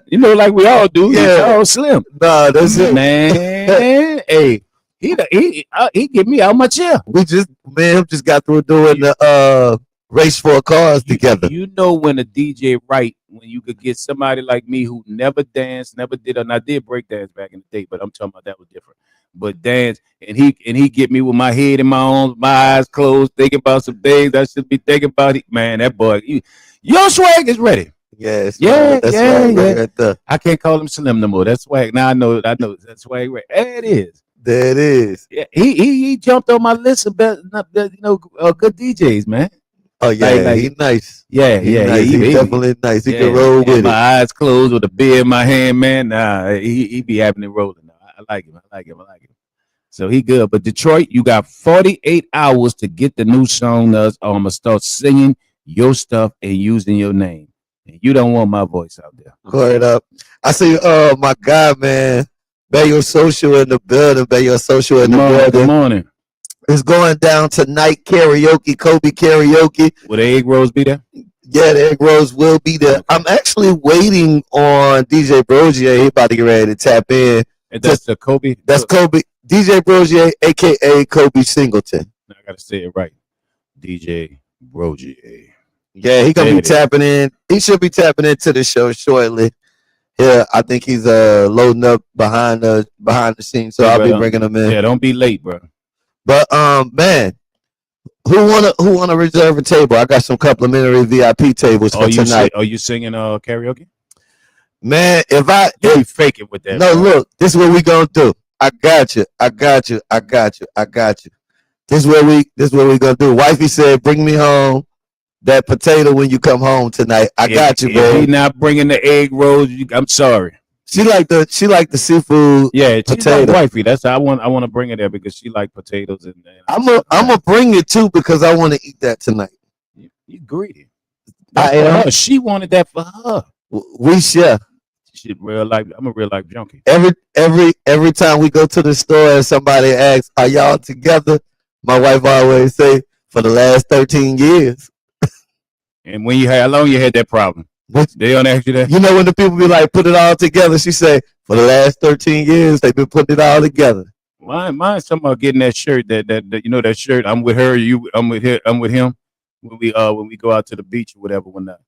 You know, like we all do. Yeah, Slim. Nah, that's it, man. Hey, he give me how much here? We just got through doing the race for cars together. You know when a DJ right, when you could get somebody like me who never danced, never did, and I did break dance back in the day, but I'm talking about that was different. But dance, and he get me with my head in my arms, my eyes closed, thinking about some things I should be thinking about. Man, that boy, your swag is ready. Yes, yeah. Right. I can't call him Slim no more. That's Swag. Now I know that's Swag. Right. There it is. Yeah, he jumped on my list of good DJs, man. Oh yeah, he's nice. Yeah, nice. He's definitely nice. He can roll with it. My eyes closed with a beer in my hand, man. Nah, he be having it rolling. I like him. So he good. But Detroit, you got 48 hours to get the new song. Or I'm gonna start singing your stuff and using your name. And you don't want my voice out there. Word up. I see my guy, man. Bayo Social in the building. Good morning. It's going down tonight. Karaoke, Kobe karaoke. Will the egg rolls be there? Yeah, the egg rolls will be there. Okay. I'm actually waiting on DJ Brogier. He about to get ready to tap in. And that's the Kobe? That's Kobe. DJ Brogier, a.k.a. Kobe Singleton. I got to say it right. DJ Brogier. Yeah, he gonna be tapping in. He should be tapping into the show shortly. Yeah, I think he's loading up behind the scenes, so I'll be bringing him in. Yeah, don't be late, bro. But man, who wanna reserve a table? I got some complimentary VIP tables for tonight. Are you singing karaoke? Man, you fake it with that. No, look, this is what we gonna do. I got you. This is what we gonna do. Wifey said, "Bring me home that potato when you come home tonight." I got you, bro. If he not bringing the egg rolls, I'm sorry. She like the seafood. Yeah, potato. Like wifey. That's I want to bring it there because she like potatoes and I'm gonna bring it too because I want to eat that tonight. You greedy. I am. She wanted that for her. We share. I'm a real life junkie. Every time we go to the store and somebody asks, "Are y'all together?" My wife always say, "For the last 13 years." And how long you had that problem? They don't ask you that? You know when the people be like, "Put it all together," she say, "For the last 13 years, they've been putting it all together." Mine's talking about getting that shirt, that you know that shirt. I'm with her, I'm with him. When we go out to the beach or whatever, whatnot.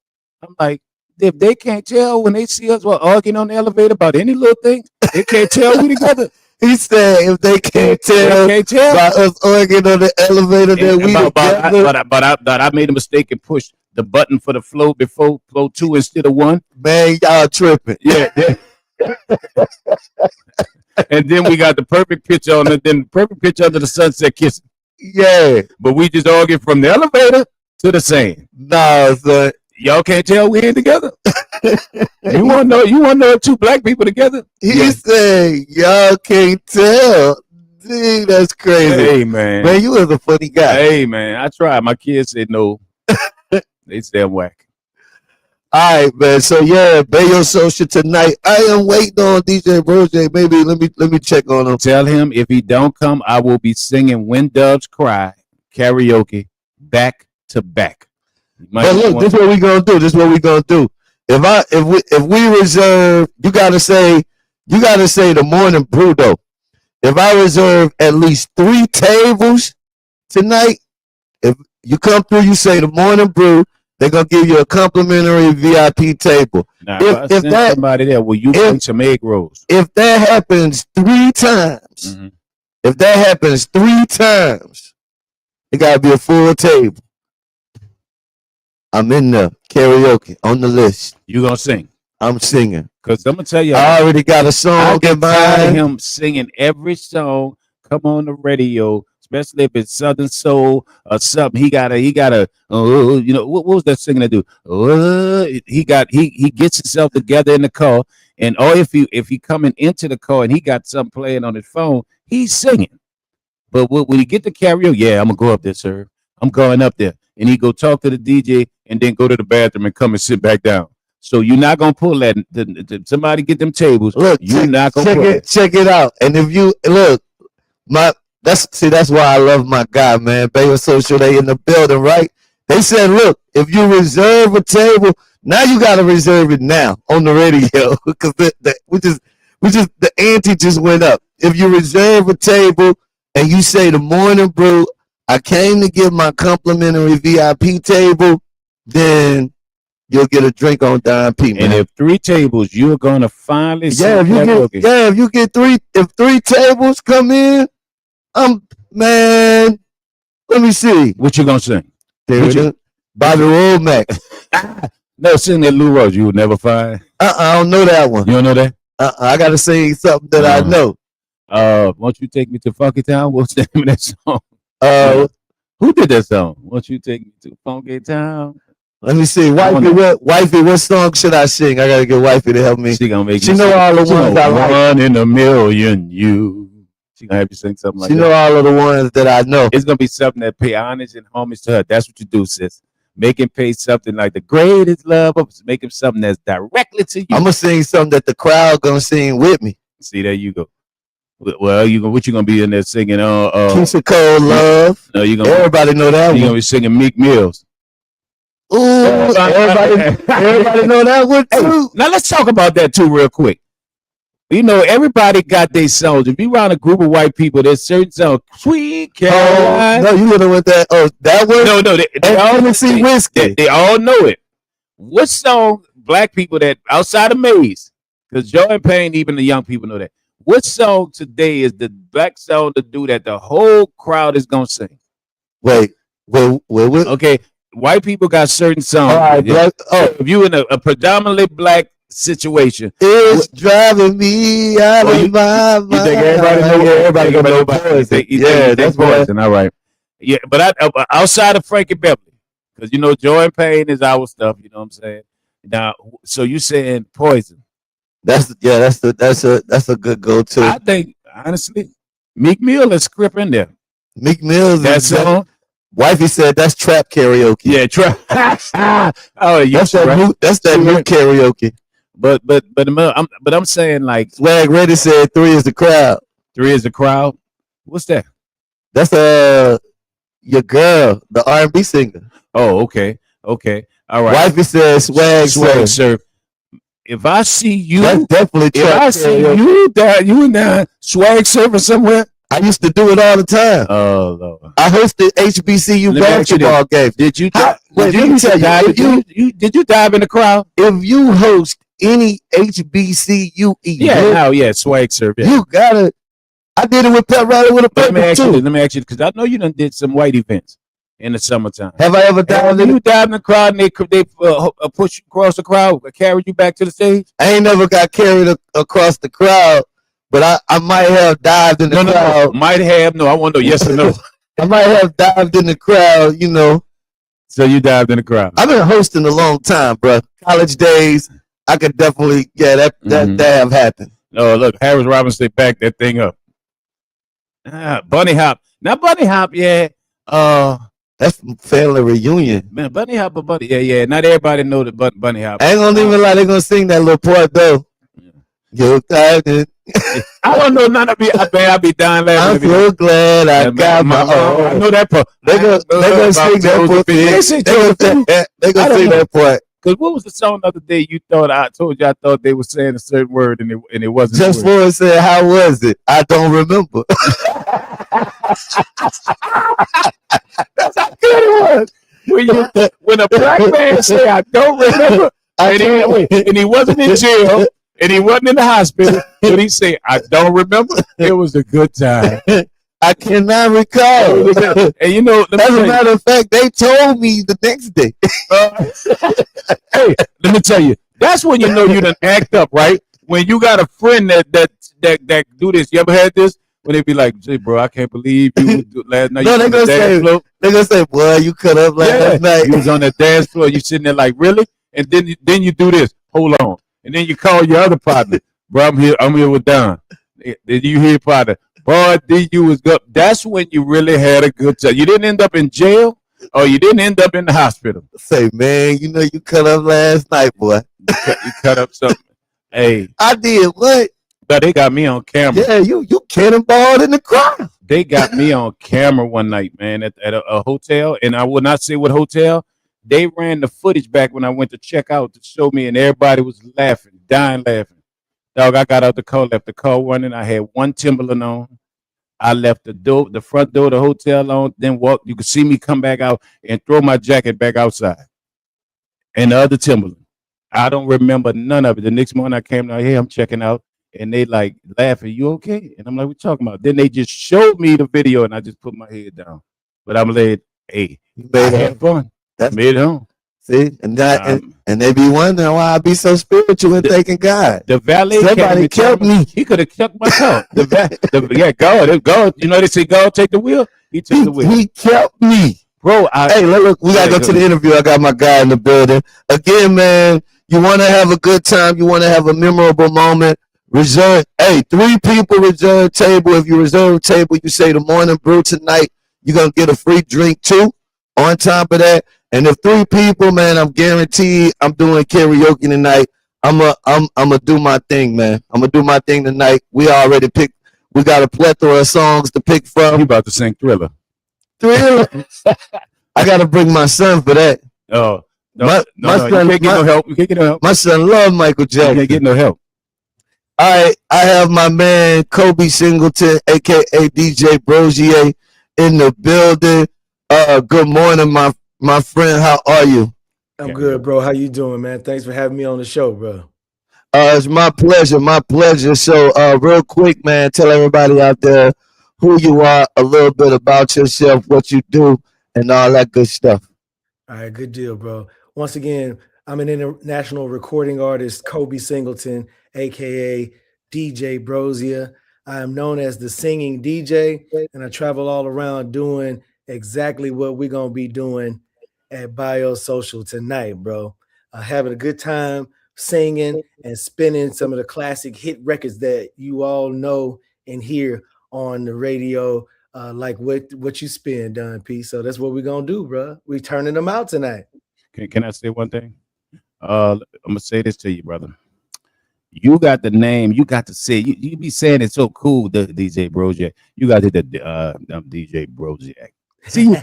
I'm like, if they can't tell when they see us arguing on the elevator about any little thing, they can't tell we together. He said, if they can't tell by us arguing on the elevator that we together. But I made a mistake and pushed the button for the flow before flow 2 instead of 1. Man, y'all tripping. Yeah. And then we got the perfect picture under the sunset kissing. Yeah. But we just argued from the elevator to the sand. Nah, son. Y'all can't tell we ain't together. You want to know 2 black people together? He said, y'all can't tell. Dang, that's crazy. Hey, man. Man, you was a funny guy. Hey, man. I tried. My kids said no. They said I'm whack. All right, man. So yeah, Bayo Social tonight. I am waiting on DJ Roger. Maybe let me check on him. Tell him if he don't come, I will be singing "When Doves Cry" karaoke back to back. But look, this is what we gonna do. This is what we gonna do. If we reserve, you gotta say the Morning Brew though. If I reserve at least 3 tables tonight, if you come through, you say the Morning Brew, they're gonna give you a complimentary VIP table. Now, if that somebody there, will you bring some egg rolls? If that happens 3 times, if that happens 3 times, it gotta be a full table. I'm in the karaoke on the list. You gonna sing? I'm singing. Cause I'm gonna tell you, I already got a song. I get tired of him singing every song come on the radio, especially if it's Southern Soul or something. He gotta, you know, what was that singing to do? He gets himself together in the car, and if he coming into the car and he got something playing on his phone, he's singing. But when he get to karaoke, yeah, I'm gonna go up there, sir. I'm going up there, and he go talk to the DJ, and then go to the bathroom and come and sit back down. So you're not gonna pull that. Somebody get them tables. Look, you're not gonna check it out. And if you look, that's why I love my guy, man. Bayo Social, they in the building, right? They said, look, if you reserve a table, now you gotta reserve it now on the radio because the ante just went up. If you reserve a table and you say the Morning Brew, I came to get my complimentary VIP table, then you'll get a drink on Don P, man. And if 3 tables, you're gonna finally if you get 3 tables come in, man, let me see. What you gonna sing? Bobby Womack. No, sing that Lou Rose. You would never find. I don't know that one. You don't know that? I gotta sing something that I know. Won't you take me to Funky Town? What's the name of that song? Who did that song? Won't you take me to Funky Town? Let me see. Wifey, what song should I sing? I gotta get Wifey to help me. She gonna make She know all the ones I like. 1 in a million, you. She gonna have you sing something like that. She know all of the ones that I know. It's gonna be something that pay homage and homage to her. That's what you do, sis. Make him pay something like the greatest love. Make him something that's directly to you. I'm gonna sing something that the crowd gonna sing with me. See, there you go. Well, what you gonna be in there singing? Keisha Cole, Love. No, everybody know that one. You gonna be singing Meek Mills. Ooh, everybody know that one too. Hey, now let's talk about that too, real quick. You know, everybody got their songs. If you around a group of white people, there's certain songs. Sweet Caroline. No, you little with that. Oh, that one. No, they all see whiskey. They all know it. What song, black people that outside of Maze, because Joy and Payne, even the young people know that. What song today is the black song to do that the whole crowd is gonna sing? Wait. Okay, white people got certain songs. All right, yeah. If you in a predominantly black situation, it's driving me out of my mind. You think everybody know Poison? Yeah, that's Poison. All right. Yeah, but outside of Frankie Beverly, because you know Joy and Payne is our stuff. You know what I'm saying? Now, so you saying Poison? That's a good go-to. I think honestly, Meek Mill is script in there. Meek Mill, that song. Wifey said that's trap karaoke. Yeah, trap. Oh, yeah, that's that new karaoke. But I'm saying like Swag Ready said 3 is the crowd. 3 is the crowd. What's that? That's your girl, the R&B singer. Oh, okay, all right. Wifey said Swag Serv. If I see you, that's definitely trap. If I see you in there Swag serving somewhere. I used to do it all the time. Oh, Lord. I hosted HBCU basketball games. Did you dive in the crowd? If you host any HBCU event, Swag Serv. Yeah. You gotta. I did it with Pep Riley with a paper too. Let me ask you, because I know you done did some white events in the summertime. Have I ever dived in? You dived in the crowd and they push you across the crowd, carried you back to the stage? I ain't never got carried across the crowd. But I might have dived in the crowd. No. Might have. No, I want to know yes or no. I might have dived in the crowd, you know. So you dived in the crowd. I've been hosting a long time, bro. College days, I could definitely, that have happened. Oh, look, Harris Robinson backed that thing up. Bunny Hop. Now, Bunny Hop, yeah. That's family reunion. Man, Bunny Hopper, Bunny. Yeah. Not everybody know the Bunny Hopper. I ain't gonna even lie. They gonna sing that little part though. You tired? I don't know none of it. I be dying laughing. I'm so glad I got my own. I know that part. They gonna sing that part. They gonna sing that part. Because what was the song the other day you thought I told you I thought they were saying a certain word and it wasn't. Just for it said, how was it? I don't remember. That's how good it was. When a black man say I don't remember, and he wasn't in jail and he wasn't in the hospital, but he say I don't remember, it was a good time. I cannot recall. And you know, as a matter of fact, they told me the next day. Hey, let me tell you, that's when you know you done act up, right? When you got a friend that do this. You ever had this? When they be like, "Hey, bro, I can't believe you last night." No, they gonna say, "Boy, you cut up last night. You was on the dance floor. You sitting there like, really?" And then you do this. Hold on, and then you call your other partner, "Bro, I'm here with Don." Did you hear, partner? Boy, you was good. That's when you really had a good time. You didn't end up in jail, or you didn't end up in the hospital. Say, man, you know you cut up last night, boy. You cut up something. Hey, I did what? But they got me on camera. Yeah, you cannonballed in the crowd. They got me on camera one night, man, at a hotel, and I will not say what hotel. They ran the footage back when I went to check out to show me, and everybody was laughing, dying laughing. Dog, I got out the car, left the car running. I had one Timberland on. I left the front door of the hotel on, then walked. You could see me come back out and throw my jacket back outside. And the other Timberland. I don't remember none of it. The next morning I came down here, I'm checking out, and they like laughing, "You okay?" And I'm like, "What you talking about?" Then they just showed me the video, and I just put my head down. But I'm like, hey, I had fun. That's made it home. See, and they be wondering why I be so spiritual and thanking God. The valet, somebody kept me. He could have kept my car. God. You know they say God take the wheel. He took the wheel. He kept me, bro. Hey, look, we gotta go to the interview. I got my guy in the building again, man. You want to have a good time. You want to have a memorable moment. Reserve. Hey, 3 people reserve table. If you reserve table, you say the Morning Brew tonight. You're gonna get a free drink too. On top of that. And if 3 people, man, I'm guaranteed I'm doing karaoke tonight. I'm gonna do my thing, man. I'm gonna do my thing tonight. We already picked. We got a plethora of songs to pick from. You about to sing Thriller? I gotta bring my son for that. Oh, my son, you can't get no help. You can't get no help. My son love Michael Jackson. You can't get no help. All right, I have my man Kobe Singleton, aka DJ Brozier, in the building. Good morning, my friend. How are you? I'm good, bro. How you doing, man? Thanks for having me on the show, bro. It's my pleasure. My pleasure. So, real quick, man, tell everybody out there who you are, a little bit about yourself, what you do, and all that good stuff. All right, good deal, bro. Once again, I'm an international recording artist, Kobe Singleton, aka DJ Brozier. I am known as the singing DJ, and I travel all around doing exactly what we're gonna be doing at Biosocial tonight, bro. Having a good time singing and spinning some of the classic hit records that you all know and hear on the radio, like what you spin, Don P. So that's what we're gonna do, bro. We turning them out tonight. Can I say one thing? I'm gonna say this to you, brother. You got the name. You got to say. You be saying it's so cool, the DJ Brozier. You got the DJ Brozier. See,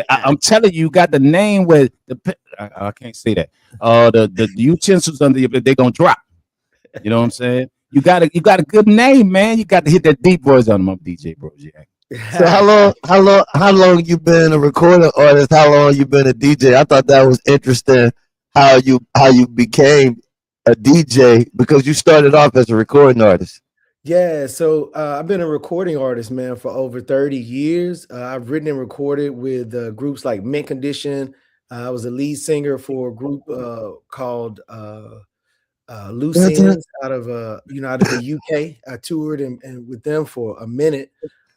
I'm telling you, you got the name where I can't say that. The utensils under your bed, they gonna drop. You know what I'm saying? You got a good name, man. You got to hit that deep voice on them, DJ Brozier. So how long you been a recording artist? How long you been a DJ? I thought that was interesting how you became a DJ, because you started off as a recording artist. Yeah, so I've been a recording artist, man, for over 30 years. I've written and recorded with groups like Mint Condition. I was a lead singer for a group called Loose Ends out of the UK. I toured and with them for a minute.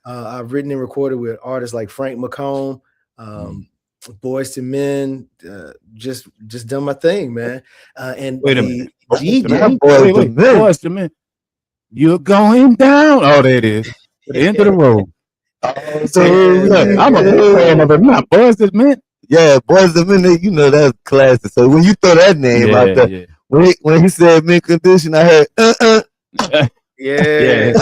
I've written and recorded with artists like Frank McComb, Boyz II Men, just done my thing, man. And wait a minute, DJ, Boyz II Men. You're going down. Oh, there it is. The end of the road. Oh, so Look, I'm a big fan of it. Not Boys to Men. Yeah, Boys the Minute, you know that's classic. So when you throw that name out there, Yeah, when he said mint condition, I heard yeah.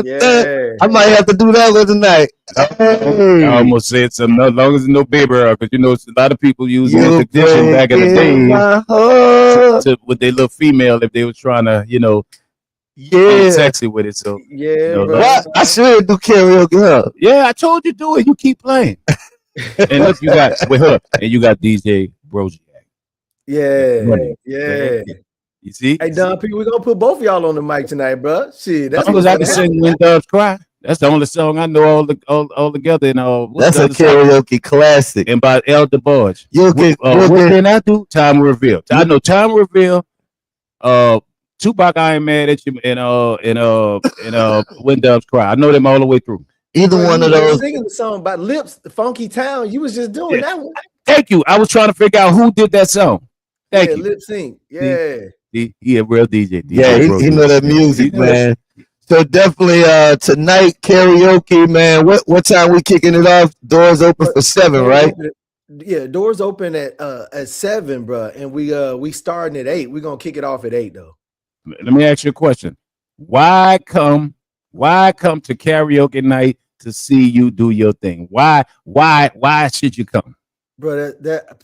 Yeah. I might have to do that one tonight. I almost said something. As long as there's no baby oil, because you know a lot of people use mint You condition back in the day my heart. with their little female if they was trying to, be Yeah. sexy with it. So Yeah, bro. What? I should do karaoke, huh? yeah, I told you do it. You keep playing. And look, you got with her, and you got DJ Broziak. Yeah. You see? Hey, Don P, we're gonna put both of y'all on the mic tonight, bro. Shit, that's Because I can sing "When Doves Cry." That's the only song I know all together. And that's a karaoke classic. And by El DeBarge. What can I do? Time Reveal. I know Time Reveal. Tupac, I Ain't Mad at You, and When Doves Cry. I know them all the way through. Either one of those. Singing the song by Lips, the Funky Town. You was just doing that one. Thank you. I was trying to figure out who did that song. Thank you. Lip sync. Yeah. He a real DJ. Yeah, he know that music, man. So definitely tonight karaoke, man. What time we kicking it off? Doors open for 7, right? Yeah, doors open at 7, bro, and we starting at 8. We're gonna kick it off at 8 though. Let me ask you a question. Why come to karaoke night to see you do your thing? Why should you come? Bro,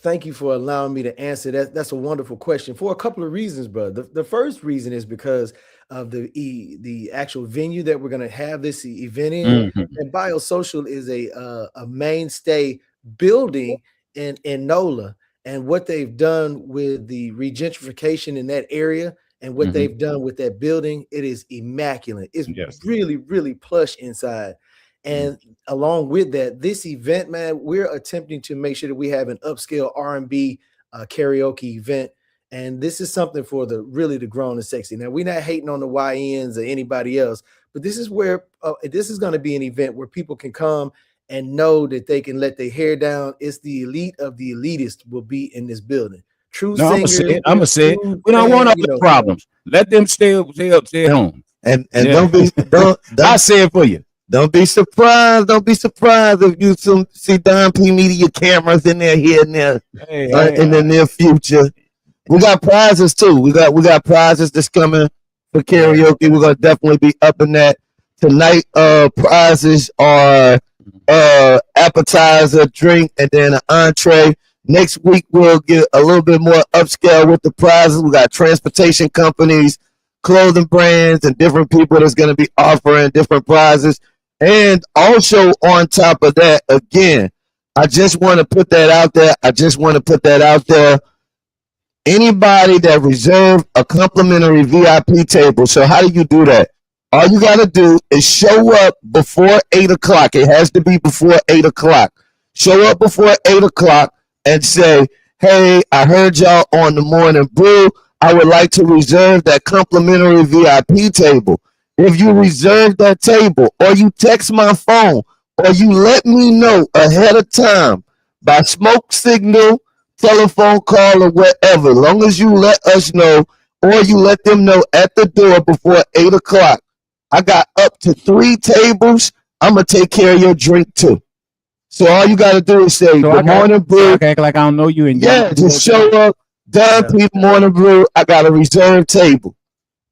thank you for allowing me to answer that. That's a wonderful question for a couple of reasons, bro. The first reason is because of the actual venue that we're gonna have this event in. And Biosocial is a mainstay building in NOLA, and what they've done with the regentrification in that area and what they've done with that building, it is immaculate. It's really, really plush inside. And along with that, this event, man, we're attempting to make sure that we have an upscale R&B karaoke event. And this is something for the grown and sexy. Now, we're not hating on the YNs or anybody else, but this is where this is going to be an event where people can come and know that they can let their hair down. It's the elite of the elitist will be in this building. True singers. I'm gonna say it. We don't want all the problems. Let them stay home. And don't I say it for you. Don't be surprised. Don't be surprised if you see Don P Media cameras in there here and there in the near future. We got prizes too. We got prizes that's coming for karaoke. We're gonna definitely be up in that tonight. Prizes are appetizer, drink, and then an entree. Next week we'll get a little bit more upscale with the prizes. We got transportation companies, clothing brands, and different people that's gonna be offering different prizes. And also on top of that, again, I just want to put that out there. Anybody that reserve a complimentary VIP table. So how do you do that? All you got to do is show up before 8 o'clock. It has to be before 8 o'clock. Show up before 8 o'clock and say, hey, I heard y'all on the Morning Brew. I would like to reserve that complimentary VIP table. If you reserve that table, or you text my phone, or you let me know ahead of time by smoke signal, telephone call, or whatever, as long as you let us know, or you let them know at the door before 8 o'clock, I got up to 3 tables. I'm going to take care of your drink too. So all you got to do is say, good morning, Brew. Act like I don't know you. And just show up. Don P Morning Brew. I got a reserved table.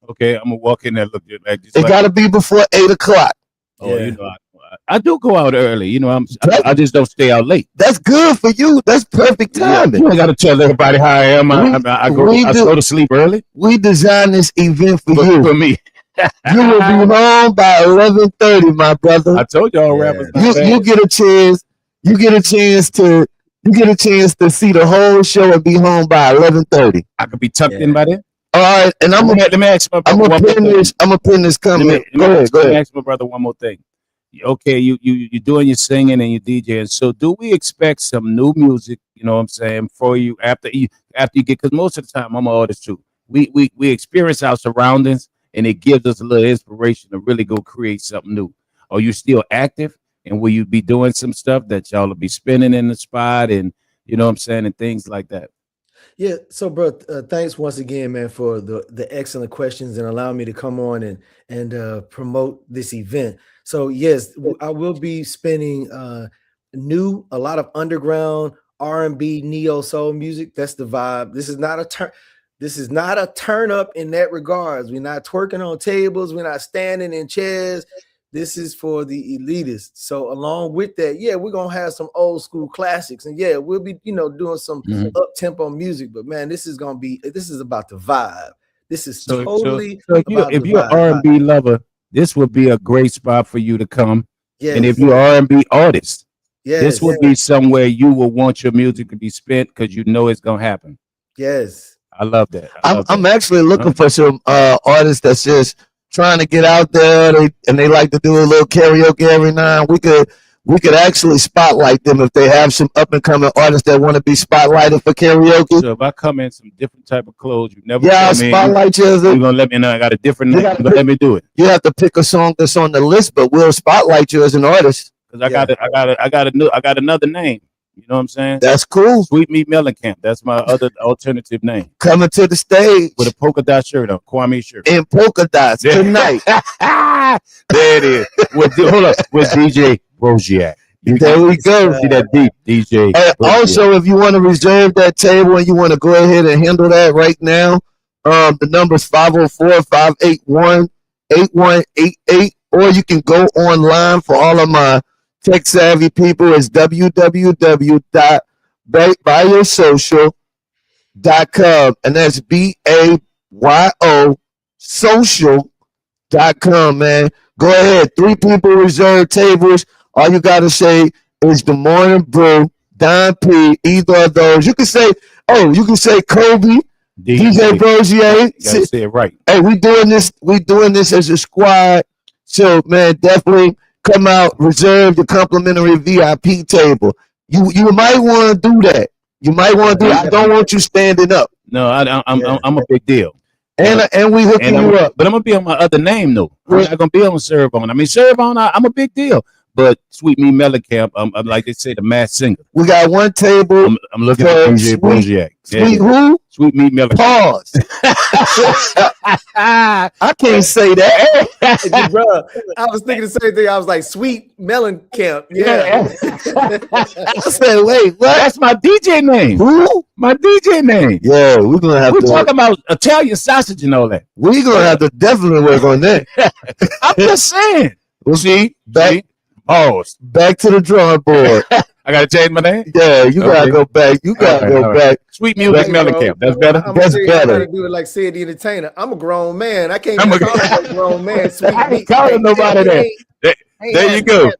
Okay, I'm gonna walk in there. Look, like it got to be before 8 o'clock. Oh, you know, I do go out early. You know, I just don't stay out late. That's good for you. That's perfect timing. You ain't got to tell everybody how I am. I go to sleep early. We designed this event for you. For me. You will be home by 11:30, my brother. I told y'all rappers. You get a chance. You get a chance to see the whole show and be home by 11:30. I could be tucked in by then. All right, and let me ask my brother. I'm gonna pin this comment. Go ahead. Let me ask my brother one more thing. Okay, you're doing your singing and your DJing. So do we expect some new music? You know what I'm saying for you after you get? Because most of the time I'm an artist too. We experience our surroundings and it gives us a little inspiration to really go create something new. Are you still active? And will you be doing some stuff that y'all will be spinning in the spot and you know what I'm saying and things like that? Yeah, so bro, thanks once again, man, for the excellent questions and allowing me to come on and promote this event. So yes, I will be spinning a lot of underground R&B, neo soul music. That's the vibe. This is not a turn. This is not a turn up in that regards. We're not twerking on tables. We're not standing in chairs. This is for the elitists. So along with that, yeah, we're gonna have some old school classics, and yeah, we'll be doing some up tempo music. But man, this is about the vibe. This is totally if you're an R&B lover, this would be a great spot for you to come. Yes. And if you're an R&B artist, this would be yes, somewhere you will want your music to be spent because you know it's gonna happen. yes. I love that. I'm actually looking for some artists that's just trying to get out there. They like to do a little karaoke every now and we could actually spotlight them if they have some up and coming artists that want to be spotlighted for karaoke. So if I come in some different type of clothes, you never I'll spotlight you. You're gonna let me know I got a different name. Let me do it. You have to pick a song that's on the list, but we'll spotlight you as an artist. Because I got another name. You know what I'm saying? That's cool. Sweet Meat Mellencamp. That's my other alternative name. Coming to the stage with a polka dot shirt on, Kwame shirt. And polka dots tonight. There it is. Hold up. With DJ Broziak. There we go. See that deep, DJ. Also, if you want to reserve that table and you want to go ahead and handle that right now, the number is 504-581-8188, or you can go online for all of my tech savvy people. It's www.buyoursocial.com, and that's BAYO social.com, man. Go ahead. 3 people reserve tables. All you got to say is the Morning Brew, Don P, either of those. You can say Kobe, DJ Brozier. You gotta say it right. Hey, we doing this as a squad. So, man, definitely come out, reserve the complimentary VIP table. You might want to do that. You might want to do that. I don't want you standing up. No, I'm a big deal. And we hooking you up. But I'm gonna be on my other name though. I'm not gonna be on Serv. I mean, Serv, I'm a big deal. But Sweet Me Mellencamp, I'm like they say, the mass singer. We got one table. I'm looking for DJ Broziak. Sweet who? Sweet Me Mellencamp. Pause. I can't say that. Bro, I was thinking the same thing. I was like, Sweet Mellencamp. Yeah. I said, wait, what? That's my DJ name. Who? My DJ name. Yeah, we're gonna have to talking about Italian sausage and all that. We're gonna have to definitely work on that. I'm just saying. We'll see. Back to the drawing board. I gotta change my name. Yeah, you gotta go back. You gotta go back. Sweet Music Mellencamp. That's better. That's better. I gotta do it like Sid the Entertainer. I'm a grown man. I can't call a grown man. Sweet I ain't calling nobody that. There you go.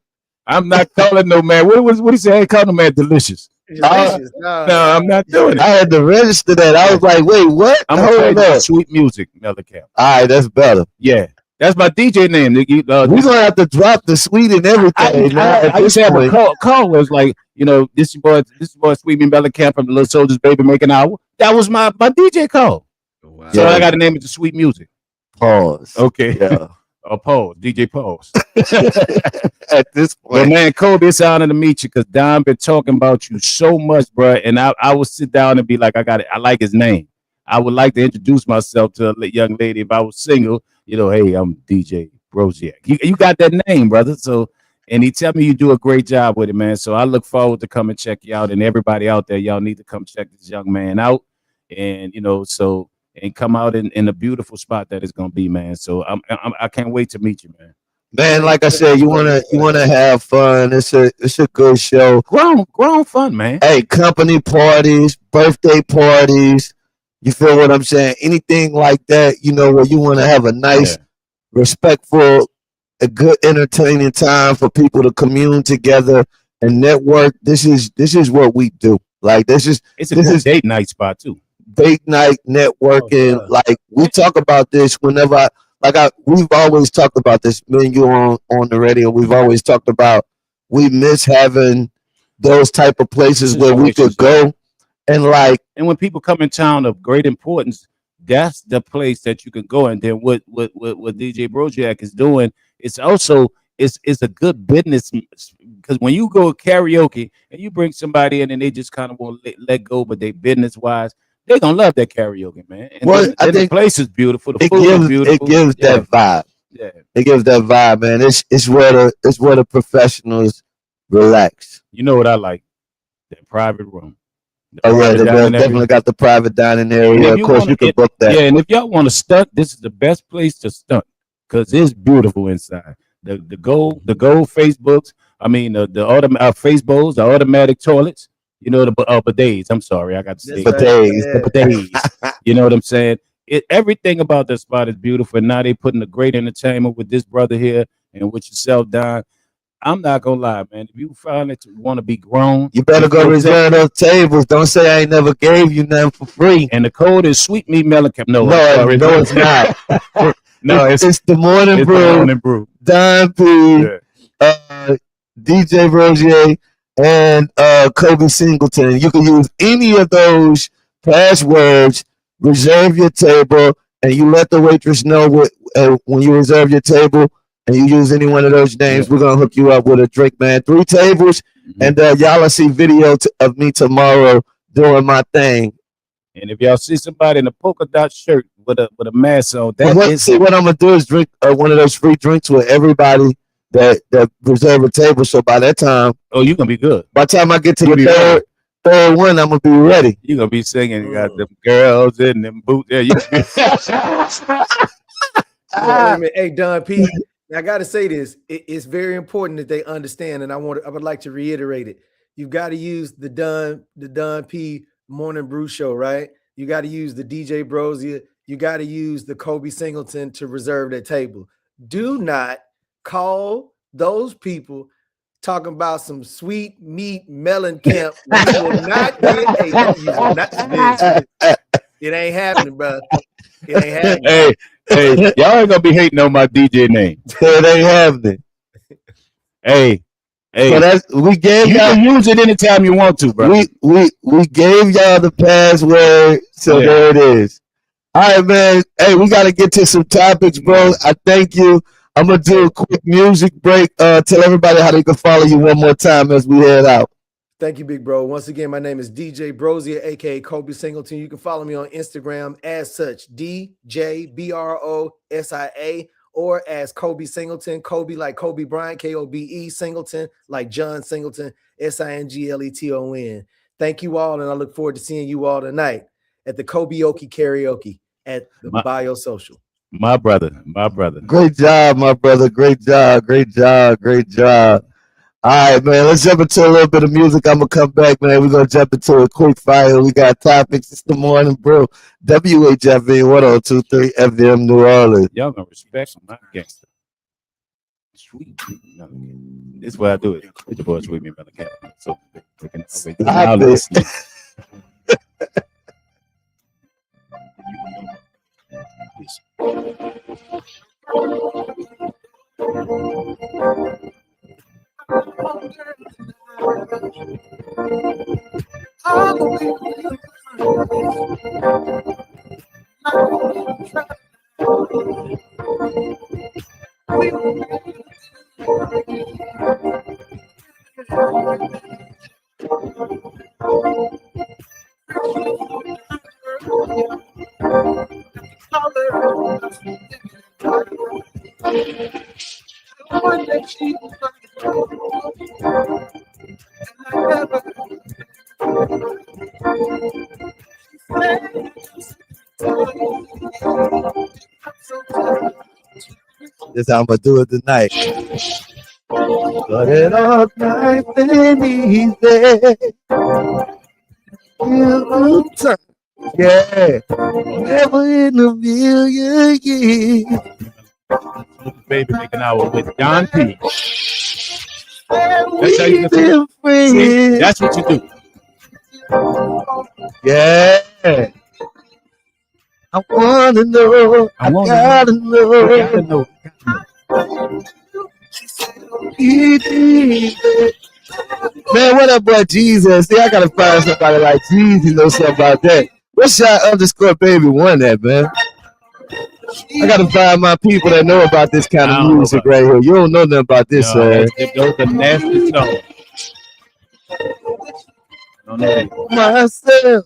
I'm not calling no man. What he say? I ain't calling no man delicious. No, I'm not doing it. I had to register that. I was like, wait, what? I'm holding up. Sweet Music Mellencamp. All right, that's better. Yeah. That's my DJ name. We're gonna have to drop the sweet and everything. I used to have a call was like, this boy Sweet Me Mellencamp from the Little Soldiers Baby Making Hour. That was my DJ call. Wow. So I got to name it to Sweet Music. Pause. Okay. Yeah. Pause. DJ Pause. At this point, well, man, Kobe, it's an honor to meet you because Don been talking about you so much, bro. And I would sit down and be like, I like his name. I would like to introduce myself to a young lady if I was single. Hey, I'm DJ Broziak. You got that name, brother. So, and he tell me you do a great job with it, man. So I look forward to come and check you out. And everybody out there, y'all need to come check this young man out. And and come out in a beautiful spot that it's gonna be, man. So I can't wait to meet you, man. Man, like I said, you wanna have fun. It's a good show. Grown fun, man. Hey, company parties, birthday parties. You feel what I'm saying? Anything like that, where you want to have a nice, respectful, a good entertaining time for people to commune together and network. This is what we do. Like it's a good date night spot too. Date night networking. Oh, like we talk about this whenever we've always talked about this. Me and you on the radio. We've always talked about we miss having those type of places where we could go. And when people come in town of great importance, that's the place that you can go. And then what DJ Broziak is doing, it's also it's a good business because when you go karaoke and you bring somebody in and they just kind of won't let go, but they business wise, they're gonna love that karaoke, man. And I think the place is beautiful. The food is beautiful. It gives that vibe. Yeah. It gives that vibe, man. It's where the professionals relax. You know what I like? That private room. The Oh yeah, private they dining area. definitely got the private dining And area. if Of you course, want you to, could book that. yeah, and if y'all want to stunt, this is the best place to stunt because it's beautiful inside. The gold Facebooks. I mean Facebows, the automatic toilets. You know the bidets. I'm sorry, I got to say That's For right. days. the Yeah. bidets. You know what I'm saying? Everything about that spot is beautiful. And now they putting a great entertainment with this brother here and with yourself, Don. I'm not gonna lie, man. If you find that you want to be grown, You better you go feel reserve sexy, those tables. Don't say I ain't never gave you nothing for free. and the code is sweet meat mellencamp. No, I'm No, sorry. no, it's not. No, It's the morning it's the brew, morning brew. Don P, Yeah. DJ Rozier, and Kobe Singleton. You can use any of those passwords, reserve your table, and you let the waitress know when you reserve your table and you use any one of those names, we're going to hook you up with a drink, man. 3 tables, and y'all will see video of me tomorrow doing my thing. And if y'all see somebody in a polka dot shirt with a mask on, But what I'm going to do is drink one of those free drinks with everybody that reserve a table. So by that time, you're gonna be good. by the time I get to the third one, I'm gonna be ready. You're gonna be singing. You got them girls in them boots. Yeah, you. Wait a minute. Hey, Don P. Now, I got to say this. It's very important that they understand, and I would like to reiterate it. You've got to use the Don P Morning Brew Show, right? You got to use the DJ Brosia. You got to use the Kobe Singleton to reserve that table. Do not call those people talking about some sweet meat mellencamp. You will not get it ain't happening, bro. It ain't happening. Hey, y'all ain't gonna be hating on my DJ name. It ain't happening. Hey, so we gave you can use it anytime you want to, bro. We gave y'all the password, so there it is. All right, man. Hey, we got to get to some topics, bro. I thank you. I'm gonna do a quick music break. Tell everybody how they can follow you one more time as we head out. Thank you, big bro. Once again, my name is DJ Brosia, aka Kobe Singleton. You can follow me on Instagram as such, DJBROSIA, or as Kobe Singleton. Kobe like Kobe Bryant, KOBE, Singleton like John Singleton, SINGLETON. Thank you all, and I look forward to seeing you all tonight at the Kobe-oki Karaoke at the Biosocial. My brother. Great job, my brother. Great job. All right, man. Let's jump into a little bit of music. I'm gonna come back, man. We're gonna jump into a quick fire. We got topics. It's the Morning Brew. WHFV 1023 FM New Orleans. Y'all gonna respect my gangster. Sweet. This is what I do it. It's the boy Sweet Me Brother Cat. So they can always listen. This is how I'm gonna do it tonight. But it all nice and easy. Yeah. Never in a million years. Baby making out with Don P. That's how you do. See, that's what you do. Yeah. I wanna know. I gotta know. Man, what up, boy? Jesus. See, I gotta find somebody like Jesus know something about that. What's your _baby1 that, man? I gotta find my people that know about this kind of music right here. You don't know nothing about this, Those are nasty songs. I don't know myself.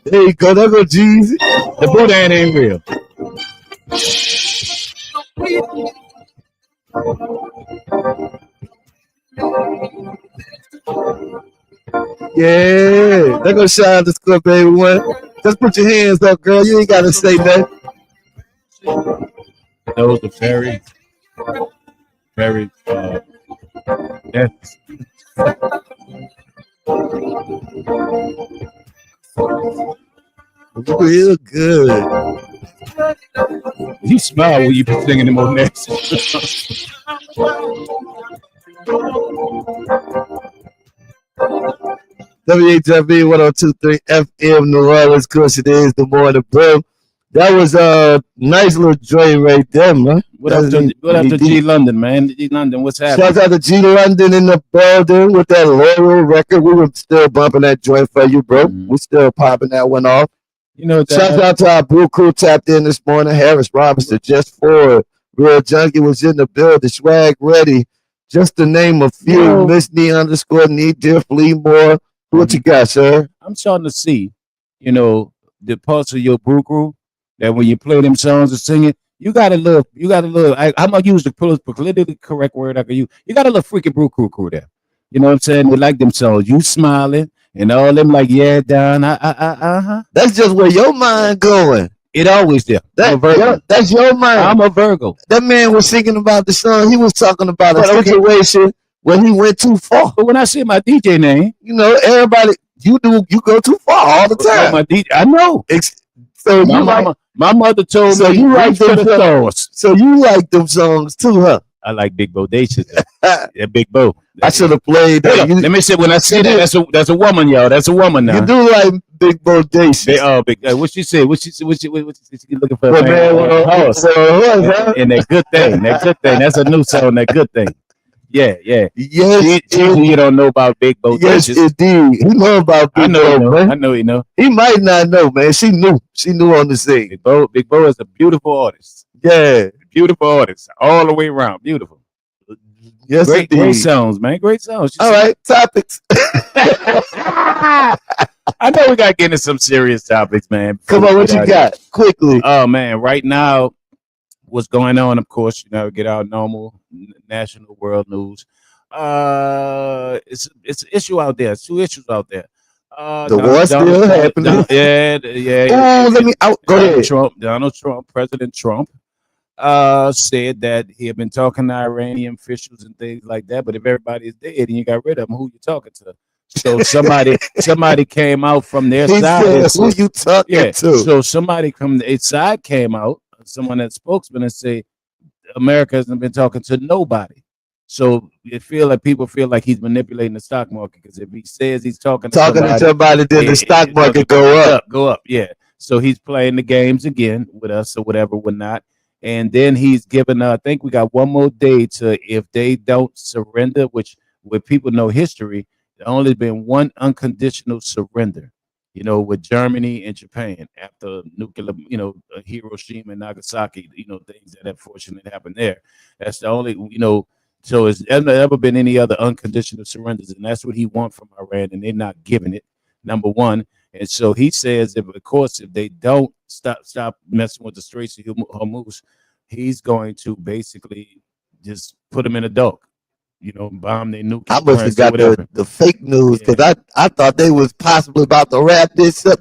There you go. There go Jeezy. The Buddha ain't real. Yeah. There go Shine the Square, baby one. Just put your hands up, girl. You ain't got to say that. Those are very, very, that's Real good. you smile when you be singing them on next. WHW 1023 FM New Orleans. Of course, it is the Morning Brewe. That was a nice little joint right there, man. What up to G London, man? G London, what's happening? Shout out to G London in the building with that Laurel record. We were still bumping that joint for you, bro. We still popping that one off. You know, shout out to our Brew crew tapped in this morning. Harris Robinson, Just Forward, Real Junkie was in the building. Swag Ready, just to name a few. Miss Nee _ Nee Dear Flea Moore. What you got, sir? I'm starting to see, you know, the pulse of your Brew crew. That when you play them songs and sing it, you got a little. I'm gonna use the politically correct word I can use. You got a little freaking Brew crew there. You know what I'm saying? They like them songs. You smiling and all them like, yeah, down. That's just where your mind going. It always there. That's your mind. I'm a Virgo. That man was singing about the song. He was talking about a situation when he went too far. But when I say my DJ name, you know, everybody, you go too far all the time. My DJ, I know. So my mother told me you like them songs. So you like them songs too, huh? I like Big Bodacious. Yeah, Big Bo. I should have played that. Let me say, when I say that, that's a woman, y'all. That's a woman now. You do like Big Bodacious. Big. What she said? What she looking for? Well, man, house. And that good thing. That good thing. That's a new song. That good thing. Yeah. Yes. You don't know about Big Bo. Yes, indeed. He know about Big Bo, man. I know he know. He might not know, man. She knew. She knew on the scene. Big Bo is a beautiful artist. Yeah. Beautiful artist. All the way around. Beautiful. Yes, great songs, man. Great songs. All right. Topics. I know we got to get into some serious topics, man. Come on, what you got? Quickly. Oh, man. Right now, what's going on, of course, you know, get our normal national world news. It's an issue out there. It's 2 issues out there. The war still happening. Yeah. Oh, go ahead. Donald Trump, President Trump, said that he had been talking to Iranian officials and things like that. But if everybody's dead and you got rid of them, who you talking to? So somebody came out from their side. Who you talking to? So somebody from their side came out, someone that's spokesman, and say America hasn't been talking to nobody. So people feel like he's manipulating the stock market, because if he says he's talking to somebody, then the stock market go up. Yeah. So he's playing the games again with us or whatever, whatnot. And then he's given, I think we got one more day to, if they don't surrender, which with people know history, there's only been one unconditional surrender, you know, with Germany and Japan after nuclear, you know, Hiroshima and Nagasaki, you know, things that unfortunately happened there. That's the only, you know, so it's never been any other unconditional surrenders. And that's what he wants from Iran, and they're not giving it, number one. And so he says, if they don't stop messing with the Straits of Hormuz, he's going to basically just put them in a dock, you know, bomb their nuclear. I must have got the fake news, because I thought they was possibly about to wrap this up.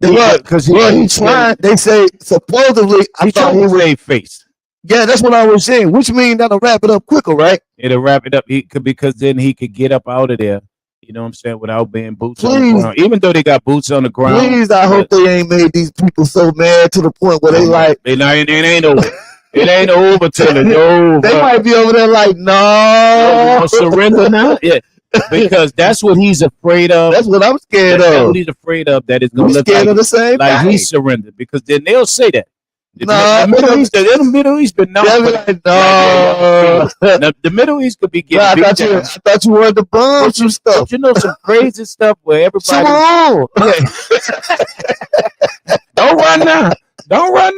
Because he's trying. They say supposedly. I thought he was face. Yeah, that's what I was saying. Which means that'll wrap it up quicker, right? It'll wrap it up. Because then he could get up out of there. You know what I'm saying? Without being boots on the ground. Even though they got boots on the ground. Please, I hope they ain't made these people so mad to the point where they like. It ain't over. It ain't over till it's over. They might be over there like, no. Surrender now? Yeah. Because that's what he's afraid of. That's what I'm scared of. That's what he's afraid of. That is going to look scared of the same like thing. He surrendered. Because then they'll say that. The Middle East been known. The Middle East could be getting. I thought you wanted to bomb some stuff. But you know some crazy stuff where everybody. Don't run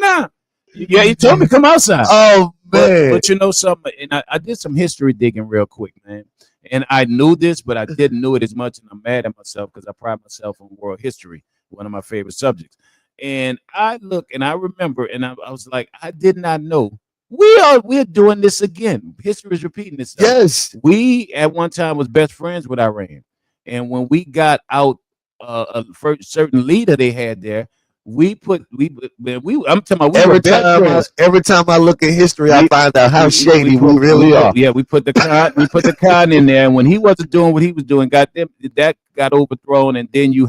now. Yeah, you told me to come outside. Oh man! But you know something, and I did some history digging real quick, man. And I knew this, but I didn't know it as much. And I'm mad at myself because I pride myself on world history, one of my favorite subjects. And I look and I remember, and I was like, I did not know we're doing this again. History is repeating itself. Yes. We at one time was best friends with Iran, and when we got out a certain leader they had there, I'm talking about every time I look at history, I find out how shady we really are. Yeah, we put the con in there, and when he wasn't doing what he was doing, that got overthrown, and then you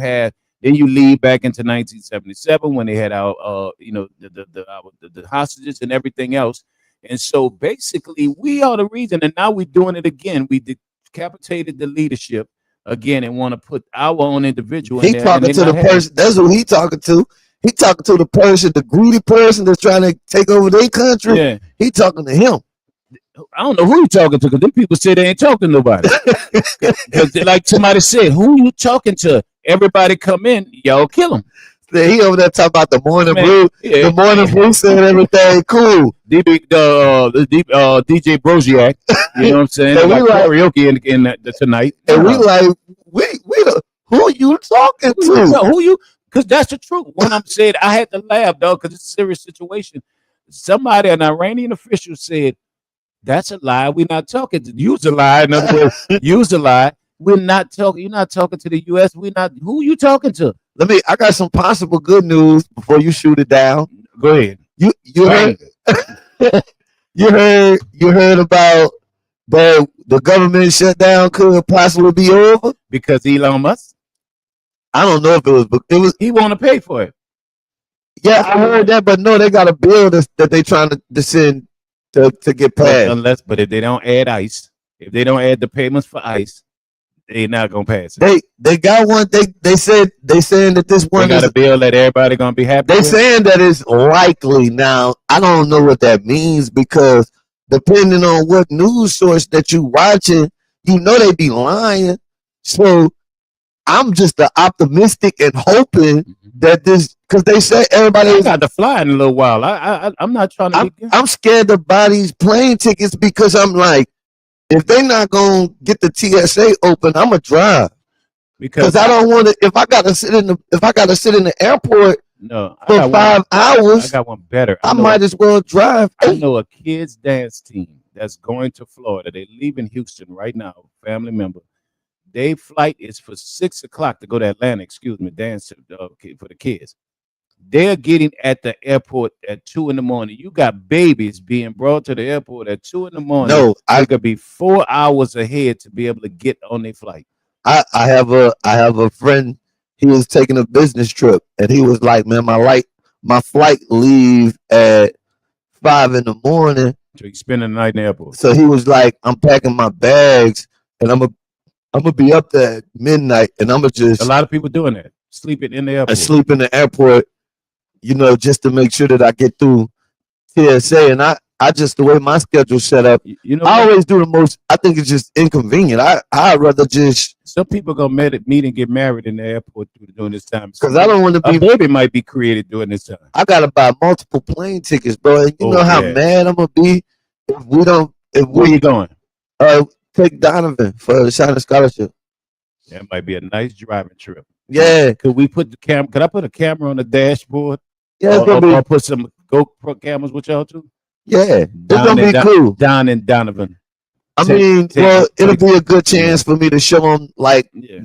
lead back into 1977 when they had our the hostages and everything else. And so basically we are the reason, and now we're doing it again. We decapitated the leadership again and want to put our own individual in there. He talking to the person. That's who he talking to. He talking to the person, the greedy person that's trying to take over their country. Yeah. He talking to him. I don't know who you talking to, because them people say they ain't talking to nobody. Like somebody said, who you talking to? Everybody come in, y'all kill them. He over there talking about the Morning Brewe. Yeah, the Morning Brewe said everything cool. DJ Broziak, you know what I'm saying? And we like karaoke in tonight. And we like, who you talking to? Who you? Because that's the truth. When I'm saying, I had to laugh, dog, because it's a serious situation. Somebody, an Iranian official, said, that's a lie. We're not talking to use a lie. In other words, use a lie. We're not talking. You're not talking to the U.S. We're not. Who you talking to? I got some possible good news before you shoot it down. Go ahead. You heard you heard about the government shutdown could possibly be over because Elon Musk. I don't know if it was he want to pay for it. Yeah, I heard that, but no, they got a bill that they trying to send to get passed. But if they don't add ICE, if they don't add the payments for ICE, they're not gonna pass it. They got one. They saying that this one got a bill that everybody gonna be happy. They saying that it's likely. Now I don't know what that means, because depending on what news source that you watching, they be lying. So I'm just optimistic and hoping that this, because they say everybody got to fly in a little while. I'm not trying to. I'm scared to buy these plane tickets, because I'm like, if they're not gonna get the TSA open, I'm gonna drive, because I don't want to. If I gotta sit in the airport for 5 hours, I got one better. I might as well drive. I know a kids dance team that's going to Florida. They leaving Houston right now. Family member. Their flight is for 6 o'clock to go to Atlanta. Dance for the kids. They're getting at the airport at 2 a.m. You got babies being brought to the airport at 2 a.m. No, I could be 4 hours ahead to be able to get on their flight. I have a friend. He was taking a business trip, and he was like, "Man, my flight leave at 5 a.m. So he's spending the night in the airport. So he was like, "I'm packing my bags, and I'm gonna be up there at midnight, and I'm gonna just." A lot of people doing that, sleeping in the airport. I sleep in the airport, just to make sure that I get through TSA. And I just, the way my schedule's set up, I always do the most. I think it's just inconvenient. I'd rather just. Some people gonna meet and get married in the airport during this time. Because I don't want to be. A baby might be created during this time. I gotta buy multiple plane tickets, bro. And you know how mad I'm gonna be if we don't. Where you going? Take Donovan for the Shining Scholarship. That might be a nice driving trip. Yeah. Could we put the camera? Could I put a camera on the dashboard? Yeah. Or put some GoPro cameras with y'all too? Yeah. It's gonna be cool. Don and Donovan. It'll be a good chance for me to show him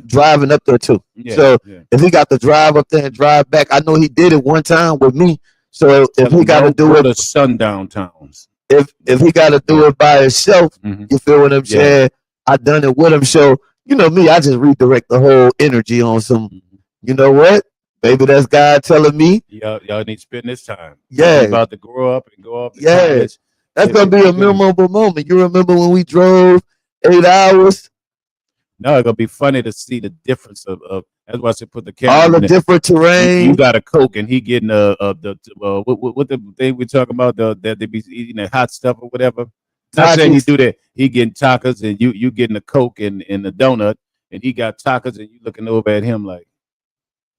driving up there too. So if he got to drive up there and drive back, I know he did it one time with me. So if he got to do it, the sundown towns. If he got to do it by himself, you feel what I'm saying? I done it with him. So me, I just redirect the whole energy on some. You know what? Maybe that's God telling me. Y'all need to spend this time. Yeah, you're about to grow up and go up. College. That's gonna be a memorable moment. You remember when we drove 8 hours? No, it's gonna be funny to see the difference of that's why I said put the camera. All the different terrain. You got a Coke and he getting what the thing we talking about, that they be eating that hot stuff or whatever. Not saying he do that. He getting tacos and you getting a Coke and a donut, and he got tacos and you looking over at him like,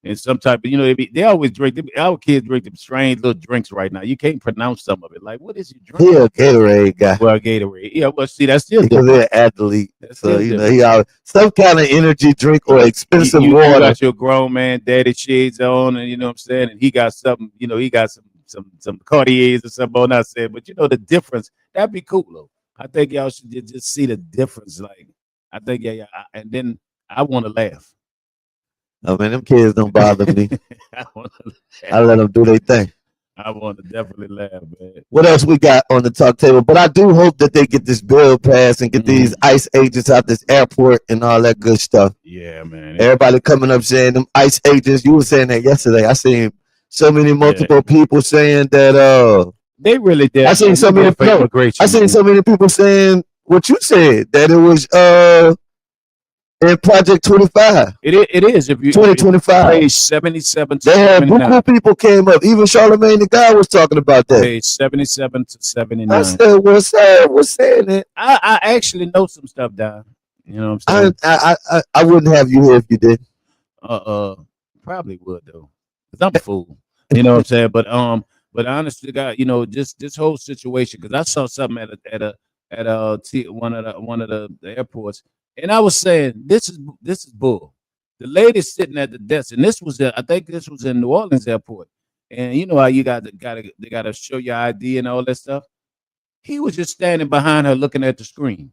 and some type of, they always drink. Our kids drink them strange little drinks right now. You can't pronounce some of it. Like, what is you drinking? He a Gatorade guy. Well, Gatorade. Yeah, well, see, that's still Because different. they're an athlete. That's So, still you know, different. he always some kind of energy drink or expensive You water. got your grown man daddy shades on, and you know what I'm saying, and he got something. He got some Cartiers or something on. I said, but the difference. That'd be cool though. I think y'all should just see the difference. Like, I think yeah. And then I want to laugh. I mean, them kids don't bother me. I want to I laugh. let them do their thing. I want to definitely laugh, man. What else we got on the talk table? But I do hope that they get this bill passed and get these ICE agents out this airport and all that good stuff. Yeah, man. Everybody coming up saying them ICE agents. You were saying that yesterday. I seen so many multiple people saying that. They really did. I seen so many. No, I seen so many people saying what you said, that it was in Project 25. It is. If you 2025. Page 77 to They had 79. buku people came up. Even Charlemagne the guy was talking about that. Page 77 to 79. I said, "What's up? What's saying it?" I actually know some stuff, Don. You know what I'm saying? I wouldn't have you here if you did. Probably would though, cause I'm a fool. You know what I'm saying? But honestly, God, just this whole situation, because I saw something at one of the airports, and I was saying this is bull. The lady sitting at the desk, and I think this was in New Orleans airport, and you know how you they gotta show your ID and all that stuff. He was just standing behind her, looking at the screen.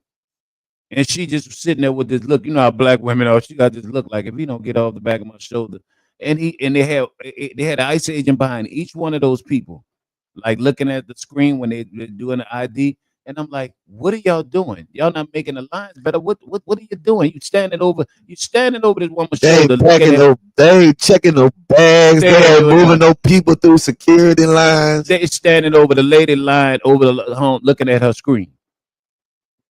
And she just was sitting there with this look. You know how black women are. She got this look like, if he don't get off the back of my shoulder. And they had an ICE agent behind each one of those people, like looking at the screen when they're doing the ID. And I'm like, what are y'all doing? Y'all not making the lines better. What are you doing? You standing over this woman's shoulder. They ain't checking no bags. They ain't moving no people through security lines. They standing over the lady line over the home, looking at her screen.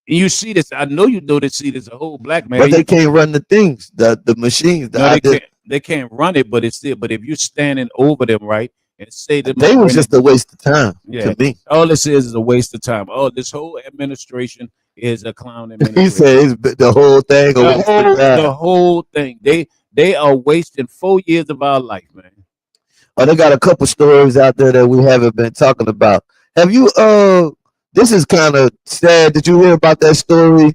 And you see this. I know you know to see this. A whole black man. But they can't run the things, the machines. They can't run it, but it's still. But if you're standing over them, right, and say that they was just a waste of time to me. All this is a waste of time. Oh, this whole administration is a clown administration. He says the whole thing. The whole thing. They are wasting 4 years of our life, man. Oh, they got a couple stories out there that we haven't been talking about. Have you? This is kind of sad. Did you hear about that story?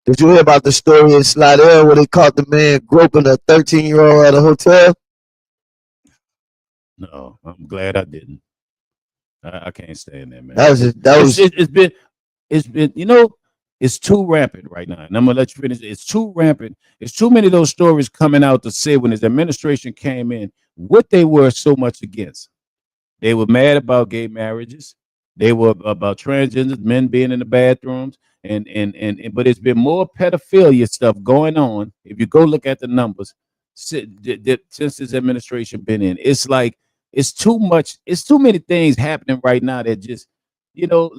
Did you hear about the story in Slidell where they caught the man groping a 13-year-old at a hotel? No, I'm glad I didn't. I can't stand that, man. It's been it's too rampant right now. And I'm gonna let you finish. It's too rampant. It's too many of those stories coming out to say when his administration came in, what they were so much against. They were mad about gay marriages. They were about transgenders, men being in the bathrooms, and but it's been more pedophilia stuff going on. If you go look at the numbers since this administration been in, it's like it's too much. It's too many things happening right now that just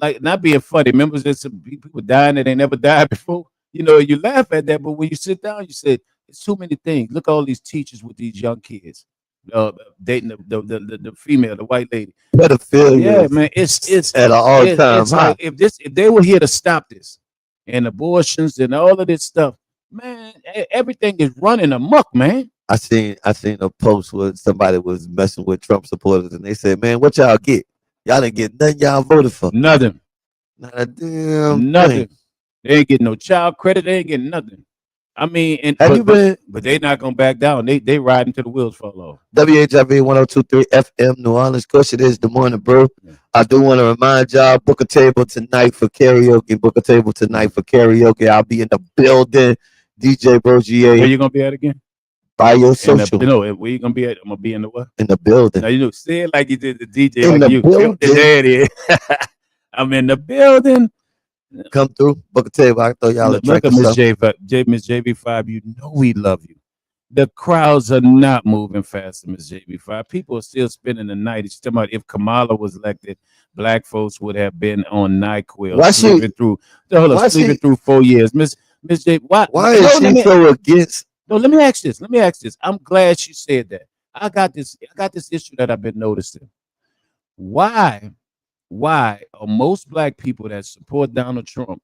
like not being funny. Remember, there's some people dying that they never died before. You laugh at that, but when you sit down, you say it's too many things. Look at all these teachers with these young kids. Dating the female, the white lady. Pedophilia. Yeah, man. It's at an all-time it's like if they were here to stop this and abortions and all of this stuff, man, everything is running amok, man. I seen a post where somebody was messing with Trump supporters and they said, "Man, what y'all get? Y'all didn't get nothing y'all voted for. Nothing. Not a damn nothing. thing. They ain't getting no child credit. They ain't getting nothing. I mean, but they not gonna back down. They riding till the wheels fall off. WHIV 102.3 FM New Orleans. Of course, it is the Morning Brew. Yeah. I do want to remind y'all, book a table tonight for karaoke. Book a table tonight for karaoke. I'll be in the building. DJ Brogier. Where you gonna be at again? By your social. Where you gonna be at? I'm gonna be in the what? In the building. Now, say it like you did the DJ. In like the building. There it is. I'm in the building. Come through, book a table. I throw y'all a drink. Look at Miss JB5. You know we love you. The crowds are not moving faster, Miss JB5. People are still spending the night. It's about if Kamala was elected, black folks would have been on NyQuil sleeping through 4 years. Miss J, why is she so against? No, let me ask this. I'm glad she said that. I got this issue that I've been noticing. Why are most black people that support Donald Trump,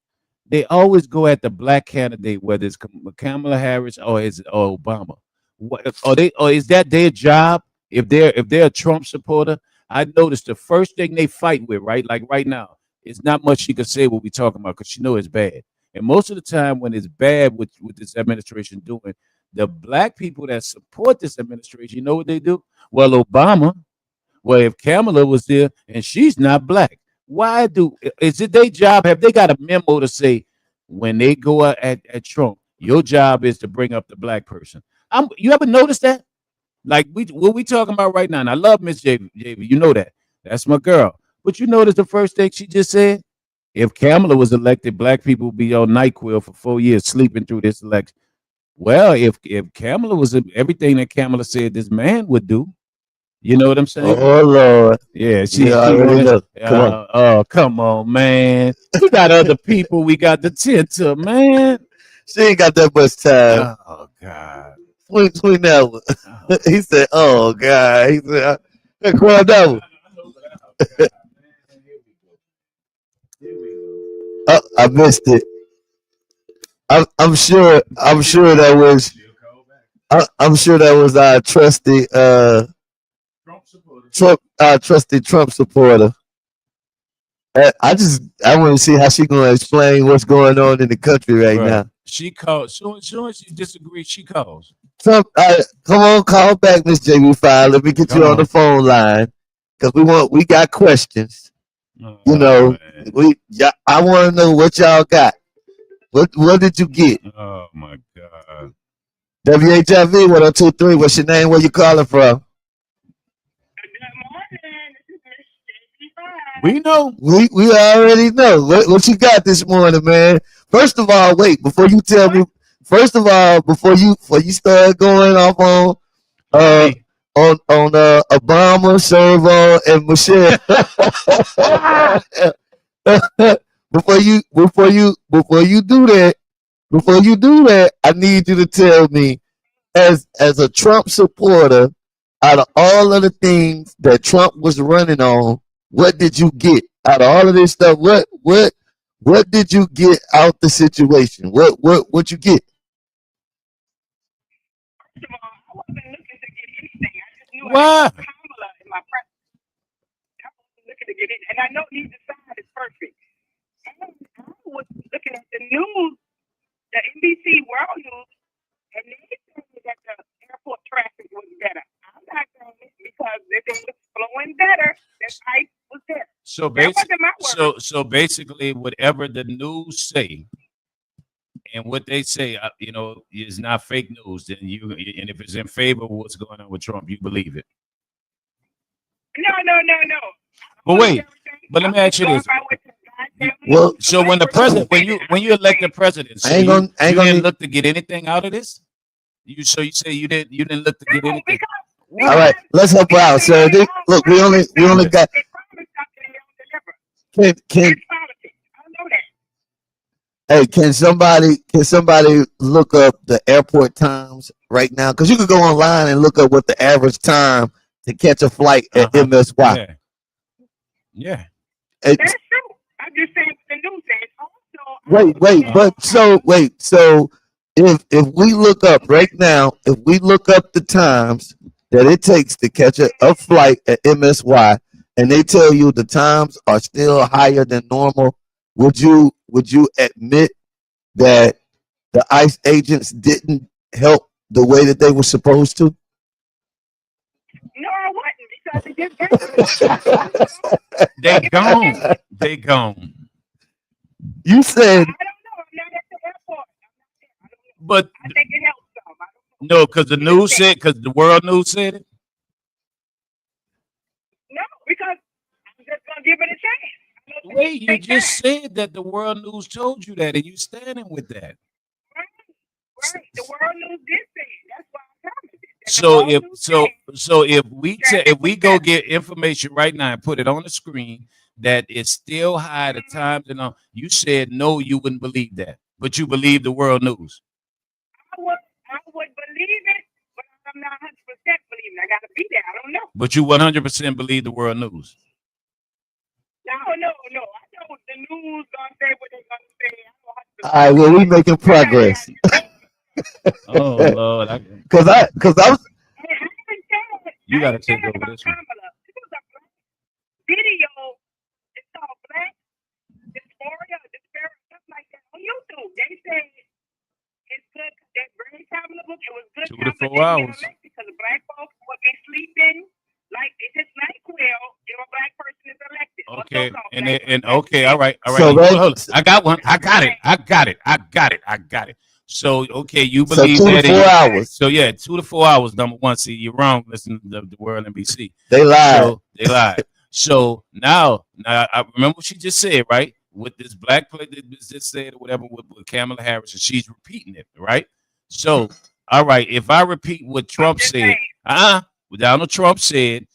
they always go at the black candidate, whether it's Kamala Harris or Obama? What are they? Or is that their job? If they're a Trump supporter, I noticed the first thing they fight with, right? Like right now, it's not much she could say what we talking about because she know it's bad. And most of the time, when it's bad with this administration doing, the black people that support this administration, you know what they do? Well, Obama. Well, if Kamala was there and she's not black, why do is it their job? Have they got a memo to say when they go out at Trump, your job is to bring up the black person? You ever notice that? Like what we talking about right now? And I love Miss JV. You know that. That's my girl. But you notice the first thing she just said? If Kamala was elected, black people would be on NyQuil for 4 years sleeping through this election. Well, if Kamala was everything that Kamala said this man would do, you know what I'm saying? Oh Lord. Yeah, You already know. Come on. Oh, come on, man. We got other people we got to tend to, man. She ain't got that much time. Oh God. Swing that one. Oh, He said, "Oh God." He said, "Hey, calm down." Oh, I missed it. I'm sure. I'm sure that was. I'm sure that was our trusty trusty Trump supporter. I want to see how she gonna explain what's going on in the country right Right. now. She calls. Soon as she disagrees, she calls. Trump, come on, call back, Miss JB5. Let me get you Come on the on. phone line because we got questions. You Oh, know, man. I want to know what y'all got. What did you get? Oh my God. WHIV 1023. What's your name? Where you calling from? We know. We already know. What you got this morning, man? First of all, wait before you tell me. First of all, before you start going off on uh Me. Obama, Servo, and Michelle. before you do that, I need you to tell me as a Trump supporter, out of all of the things that Trump was running on, what did you get out of all of this stuff? What did you get out the situation? What you get? Why? So basically, so basically, whatever the news say and what they say, is not fake news. Then and if it's in favor of what's going on with Trump, you believe it. But wait, but let me ask you this. Well, So when the president, when you elect the president, so you didn't look to get anything out of this. You say you didn't look to get anything. All right, let's help her out. So look, we only got. Can Hey, can somebody look up the airport times right now? Because you could go online and look up what the average time to catch a flight at MSY. Yeah. Yeah. It's, I'm just saying what the news says. Also, wait. So if we look up right now, if we look up the times that it takes to catch a flight at MSY, and they tell you the times are still higher than normal, would you admit that the ICE agents didn't help the way that they were supposed to? No, I wouldn't, because They gone. You said I don't know. I'm not at the airport. But I think it helps some. I don't no, know. because the news said, because the world news said it. No, because I'm just gonna give it a chance. Wait, you just said that the world news told you that, and you standing with that. Right. The world news did say it. That's why I'm telling you. So if we go get information right now and put it on the screen that it's still high at times and all, you said no, you wouldn't believe that, but you believe the world news. I would believe it, but I'm not 100% believing. I gotta be there. I don't know. But you 100% believe the world news. No. I know the news gonna say what they're gonna say. all right. Well, we making progress. Oh Lord, Cause I was you got to take over this one. This was a black video. It's called Black Dysphoria, something like that on YouTube. They say it's good. That Bernie Kamala book, it was good. 2 to 4 hours. Because black folks would be sleeping like it's just NyQuil if a black person is elected. Okay, and okay, all right. So Hold on. I got one. I got it. So okay, you so believe 2 that? to 4 hours. So yeah, 2 to 4 hours. Number one. See, you're wrong. Listen to the World NBC. They lied. So they lied. So now I remember what she just said, right? With this black play that just said or whatever with Kamala Harris, and she's repeating it, right? So, all right, if I repeat what Trump said, what Donald Trump said,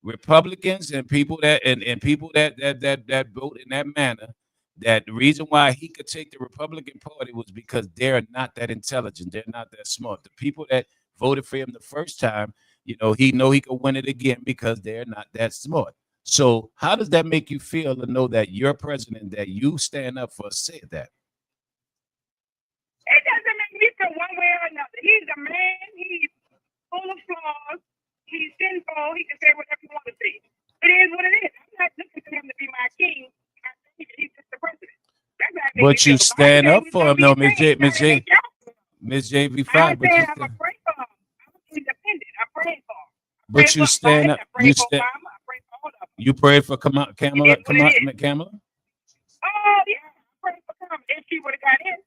Republicans and people that people that vote in that manner, that the reason why he could take the Republican Party was because they're not that intelligent, they're not that smart. The people that voted for him the first time, he could win it again because they're not that smart. So how does that make you feel to know that your president that you stand up for said that? It doesn't make me feel one way or another. He's a man. He's full of flaws. He's sinful. He can say whatever he wants to say. It is what it is. I'm not looking for him to be my king. He's just the president. But you stand up for him, though, Miss JV5. I'm saying I'm afraid for him. I'm independent. I'm praying for him. But you stand up. You pray for Kamala? Oh, yeah. I prayed for Kamala. If she would have got in, I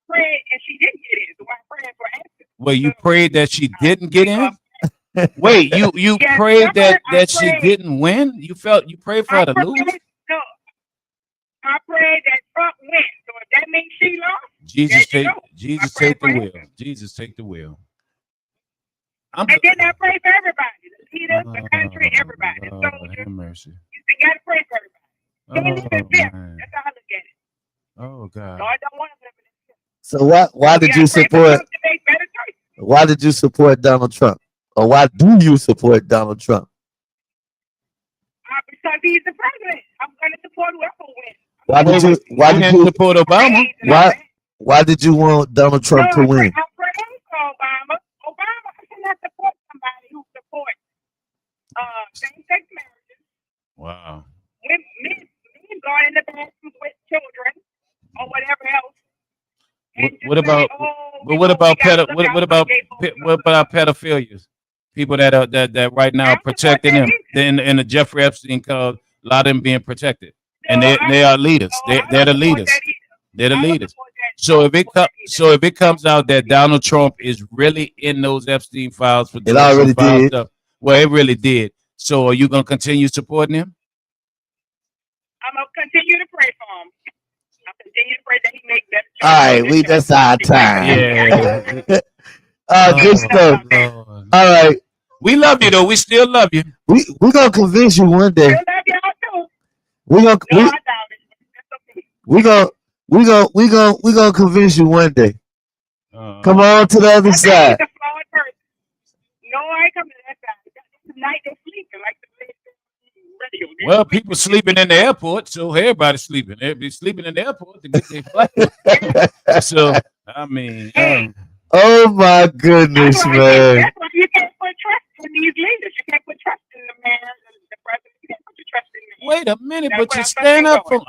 prayed and she didn't get in. So I'm praying for answers. Well, you prayed that she didn't get in? Wait, you prayed that she didn't win? You prayed for her to lose? No. I prayed that Trump win. So if that means she lost, Jesus take the wheel. Jesus take the wheel. And then I pray for everybody. The leaders, the country, everybody. The soldiers. Have mercy. You gotta pray for everybody. Don't live in fear. That's how I look at it. Oh God. God don't want to live in fear. So why did you support? Why did you support Donald Trump? Or why do you support Donald Trump? Because he's the president. I'm going to support whoever wins. Why did you support Obama? Why did you want Donald Trump to win? I'm praying for Obama. Obama cannot support somebody who supports same-sex marriages. Wow. Men going in the bathrooms with children or whatever else. What about pedophilia? People that are right now protecting them. In the Jeffrey Epstein called a lot of them being protected, and they are leaders. They're the leaders. They're the leaders. So if it comes out that Donald Trump is really in those Epstein files for it already did. Stuff, well, it really did. So are you gonna continue supporting him? I'm gonna continue to pray for him. I'll continue to pray that he makes better choices. All right, we just our time. Yeah. Good stuff. All right. We love you though. We still love you. We gonna convince you one day. I love y'all too. We gonna convince you one day. Come on to the other side. No, I ain't coming to that side. Tonight they're sleeping like the radio. Well, people sleeping in the airport, so everybody's sleeping. Everybody's sleeping in the airport to get their flight. So I mean, oh my goodness, man. That's why you can't put trust in these leaders. You can't put trust in the man, the president. You can't put your trust in them. Wait a minute, but you stand up from.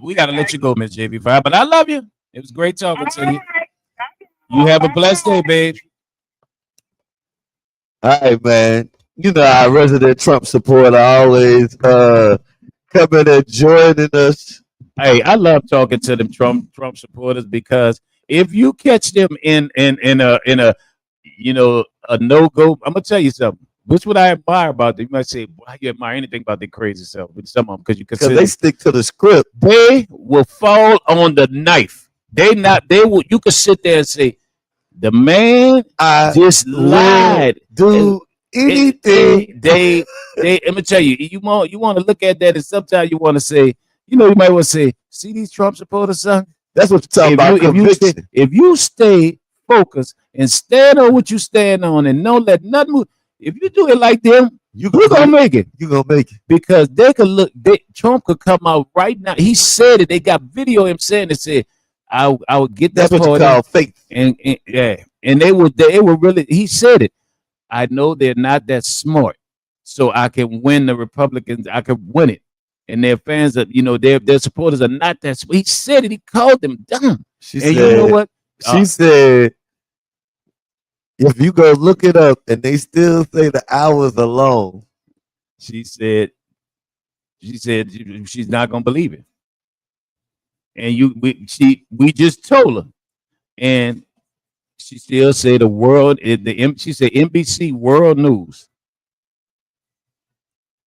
We gotta let you go, Miss JV5. But I love you. It was great talking to you. You have a blessed day, babe. All right, man. You know our resident Trump supporter always coming and joining us. Hey, I love talking to them Trump supporters because if you catch them in a a no-go, I'm gonna tell you something. Which what I admire about them. You might say, why you admire anything about their crazy self? But some of them, because they stick to the script. They will fall on the knife. They will. You could sit there and say, the man just lied. Do anything. They. Let me tell you. You want to look at that, and sometimes you want to say, you might want to say, see these Trump supporters, son. That's what you're talking about. If you stay focused and stand on what you stand on, and don't let nothing move. If you do it like them, you're gonna make it. You're gonna make it because they could look. Trump could come out right now. He said it. They got video of him saying it. Said, "I would get that." That's what you call faith. And yeah, And they were really, he said it. I know they're not that smart, so I can win the Republicans. I could win it. And their fans, their supporters are not that smart. He said it. He called them dumb. You know what? She said, if you go look it up and they still say the hours are long. She said she's not gonna believe it. And we just told her, and she still said the world. She said NBC World News.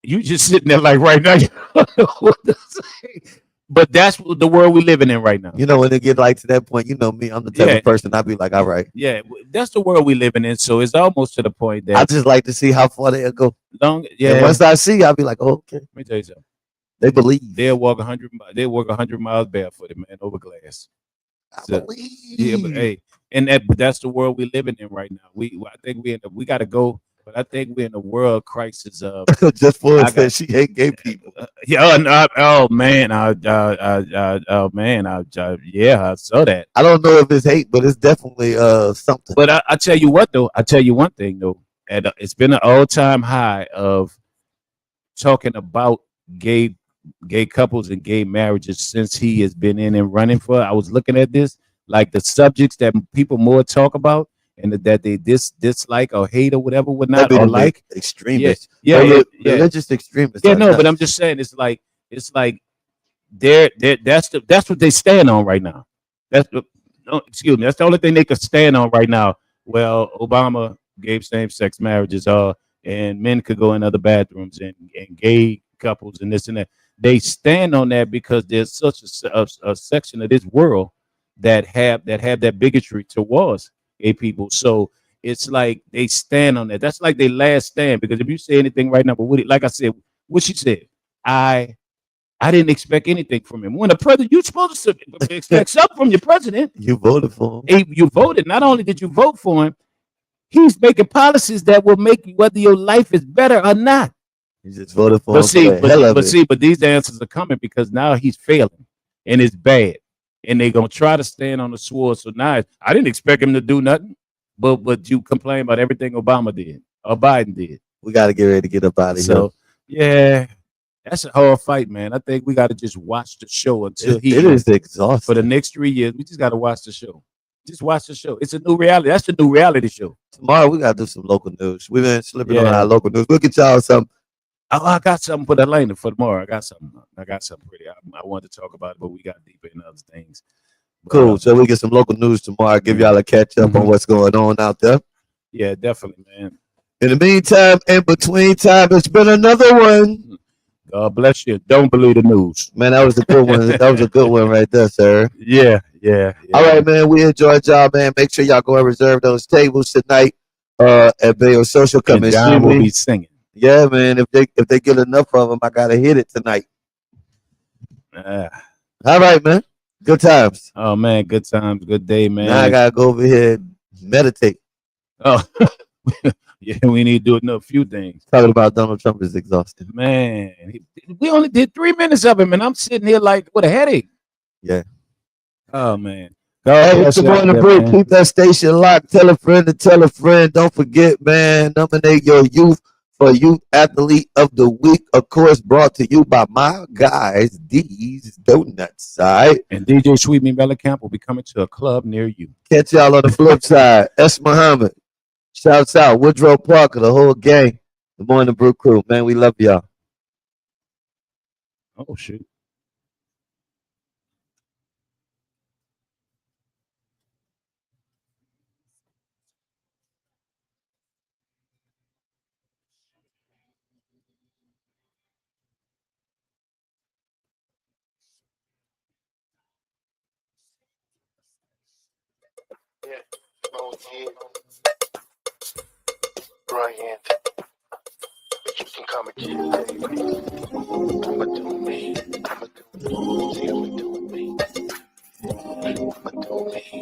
You just sitting there like right now. You don't know what to say. But that's the world we're living in right now. You know, when it get like to that point, you know me, I'm the type of person I'd be like, all right. Yeah, that's the world we're living in. So it's almost to the point that I just like to see how far they'll go. And once I see, I'll be like, oh, okay. Let me tell you something. They believe. They'll walk 100. They walk 100 miles barefooted, man, over glass. I believe. Yeah, but hey, but that's the world we're living in right now. I think we got to go. But I think we're in a world crisis of just for it said she hate gay people. Yeah, man, I saw that. I don't know if it's hate, but it's definitely something. But I tell you what though, I tell you one thing though, and it's been an all-time high of talking about gay couples and gay marriages since he has been in and running for. I was looking at this, like the subjects that people more talk about. And that they dislike or hate or whatever, whatnot, or like extremists, religious extremists. Yeah, no, but I'm just saying it's like that's what they stand on right now. That's the only thing they could stand on right now. Well, Obama gave same-sex marriages, and men could go in other bathrooms, and gay couples and this and that. They stand on that because there's such a section of this world that have that bigotry towards gay people. So it's like they stand on that. That's like their last stand, because if you say anything right now, but like I said, what she said, I didn't expect anything from him. When the president, you're supposed to expect something from your president. You voted for him. You voted. Not only did you vote for him, he's making policies that will make whether your life is better or not. You just voted for him. But these answers are coming because now he's failing and it's bad. And they're gonna try to stand on the sword. So now I didn't expect him to do nothing, but you complain about everything Obama did or Biden did. We got to get ready to get up out of here. So yeah, that's a hard fight, man. I think we got to just watch the show until it is exhausting for the next 3 years. We just got to watch the show. Just watch the show. It's a new reality. That's the new reality show. Tomorrow we got to do some local news. We've been slipping on our local news. We'll get y'all some. Oh, I got something for Atlanta for tomorrow. I got something pretty. I wanted to talk about it, but we got deeper in other things. Cool. So we get some local news tomorrow. Give y'all a catch up on what's going on out there. Yeah, definitely, man. In the meantime, in between time, it's been another one. God bless you. Don't believe the news. Man, that was a good one. That was a good one right there, sir. Yeah. All right, man. We enjoyed y'all, man. Make sure y'all go and reserve those tables tonight at Bayo Social. Come and see will be singing. Yeah, man. If they get enough of them, I gotta hit it tonight. All right, man. Good times. Oh man, good times, good day, man. Now I gotta go over here and meditate. Oh, yeah, we need to do a few things. Talking about Donald Trump is exhausting, man. We only did 3 minutes of him, and I'm sitting here like with a headache. Yeah. Oh man. Hey, it's the Morning Brewe. Keep that station locked. Tell a friend to tell a friend. Don't forget, man. Nominate your youth for Youth Athlete of the Week, of course, brought to you by my guys, D's Donuts. All right. And DJ Sweet Me Mellencamp will be coming to a club near you. Catch y'all on the flip side. S. Muhammad. Shouts out. Woodrow Parker, the whole gang. The Morning Brewe crew. Man, we love y'all. Oh, shoot. Bryant, but you can come and get it, baby. I'ma do me. I'ma do me. I'ma do me. I'ma do me.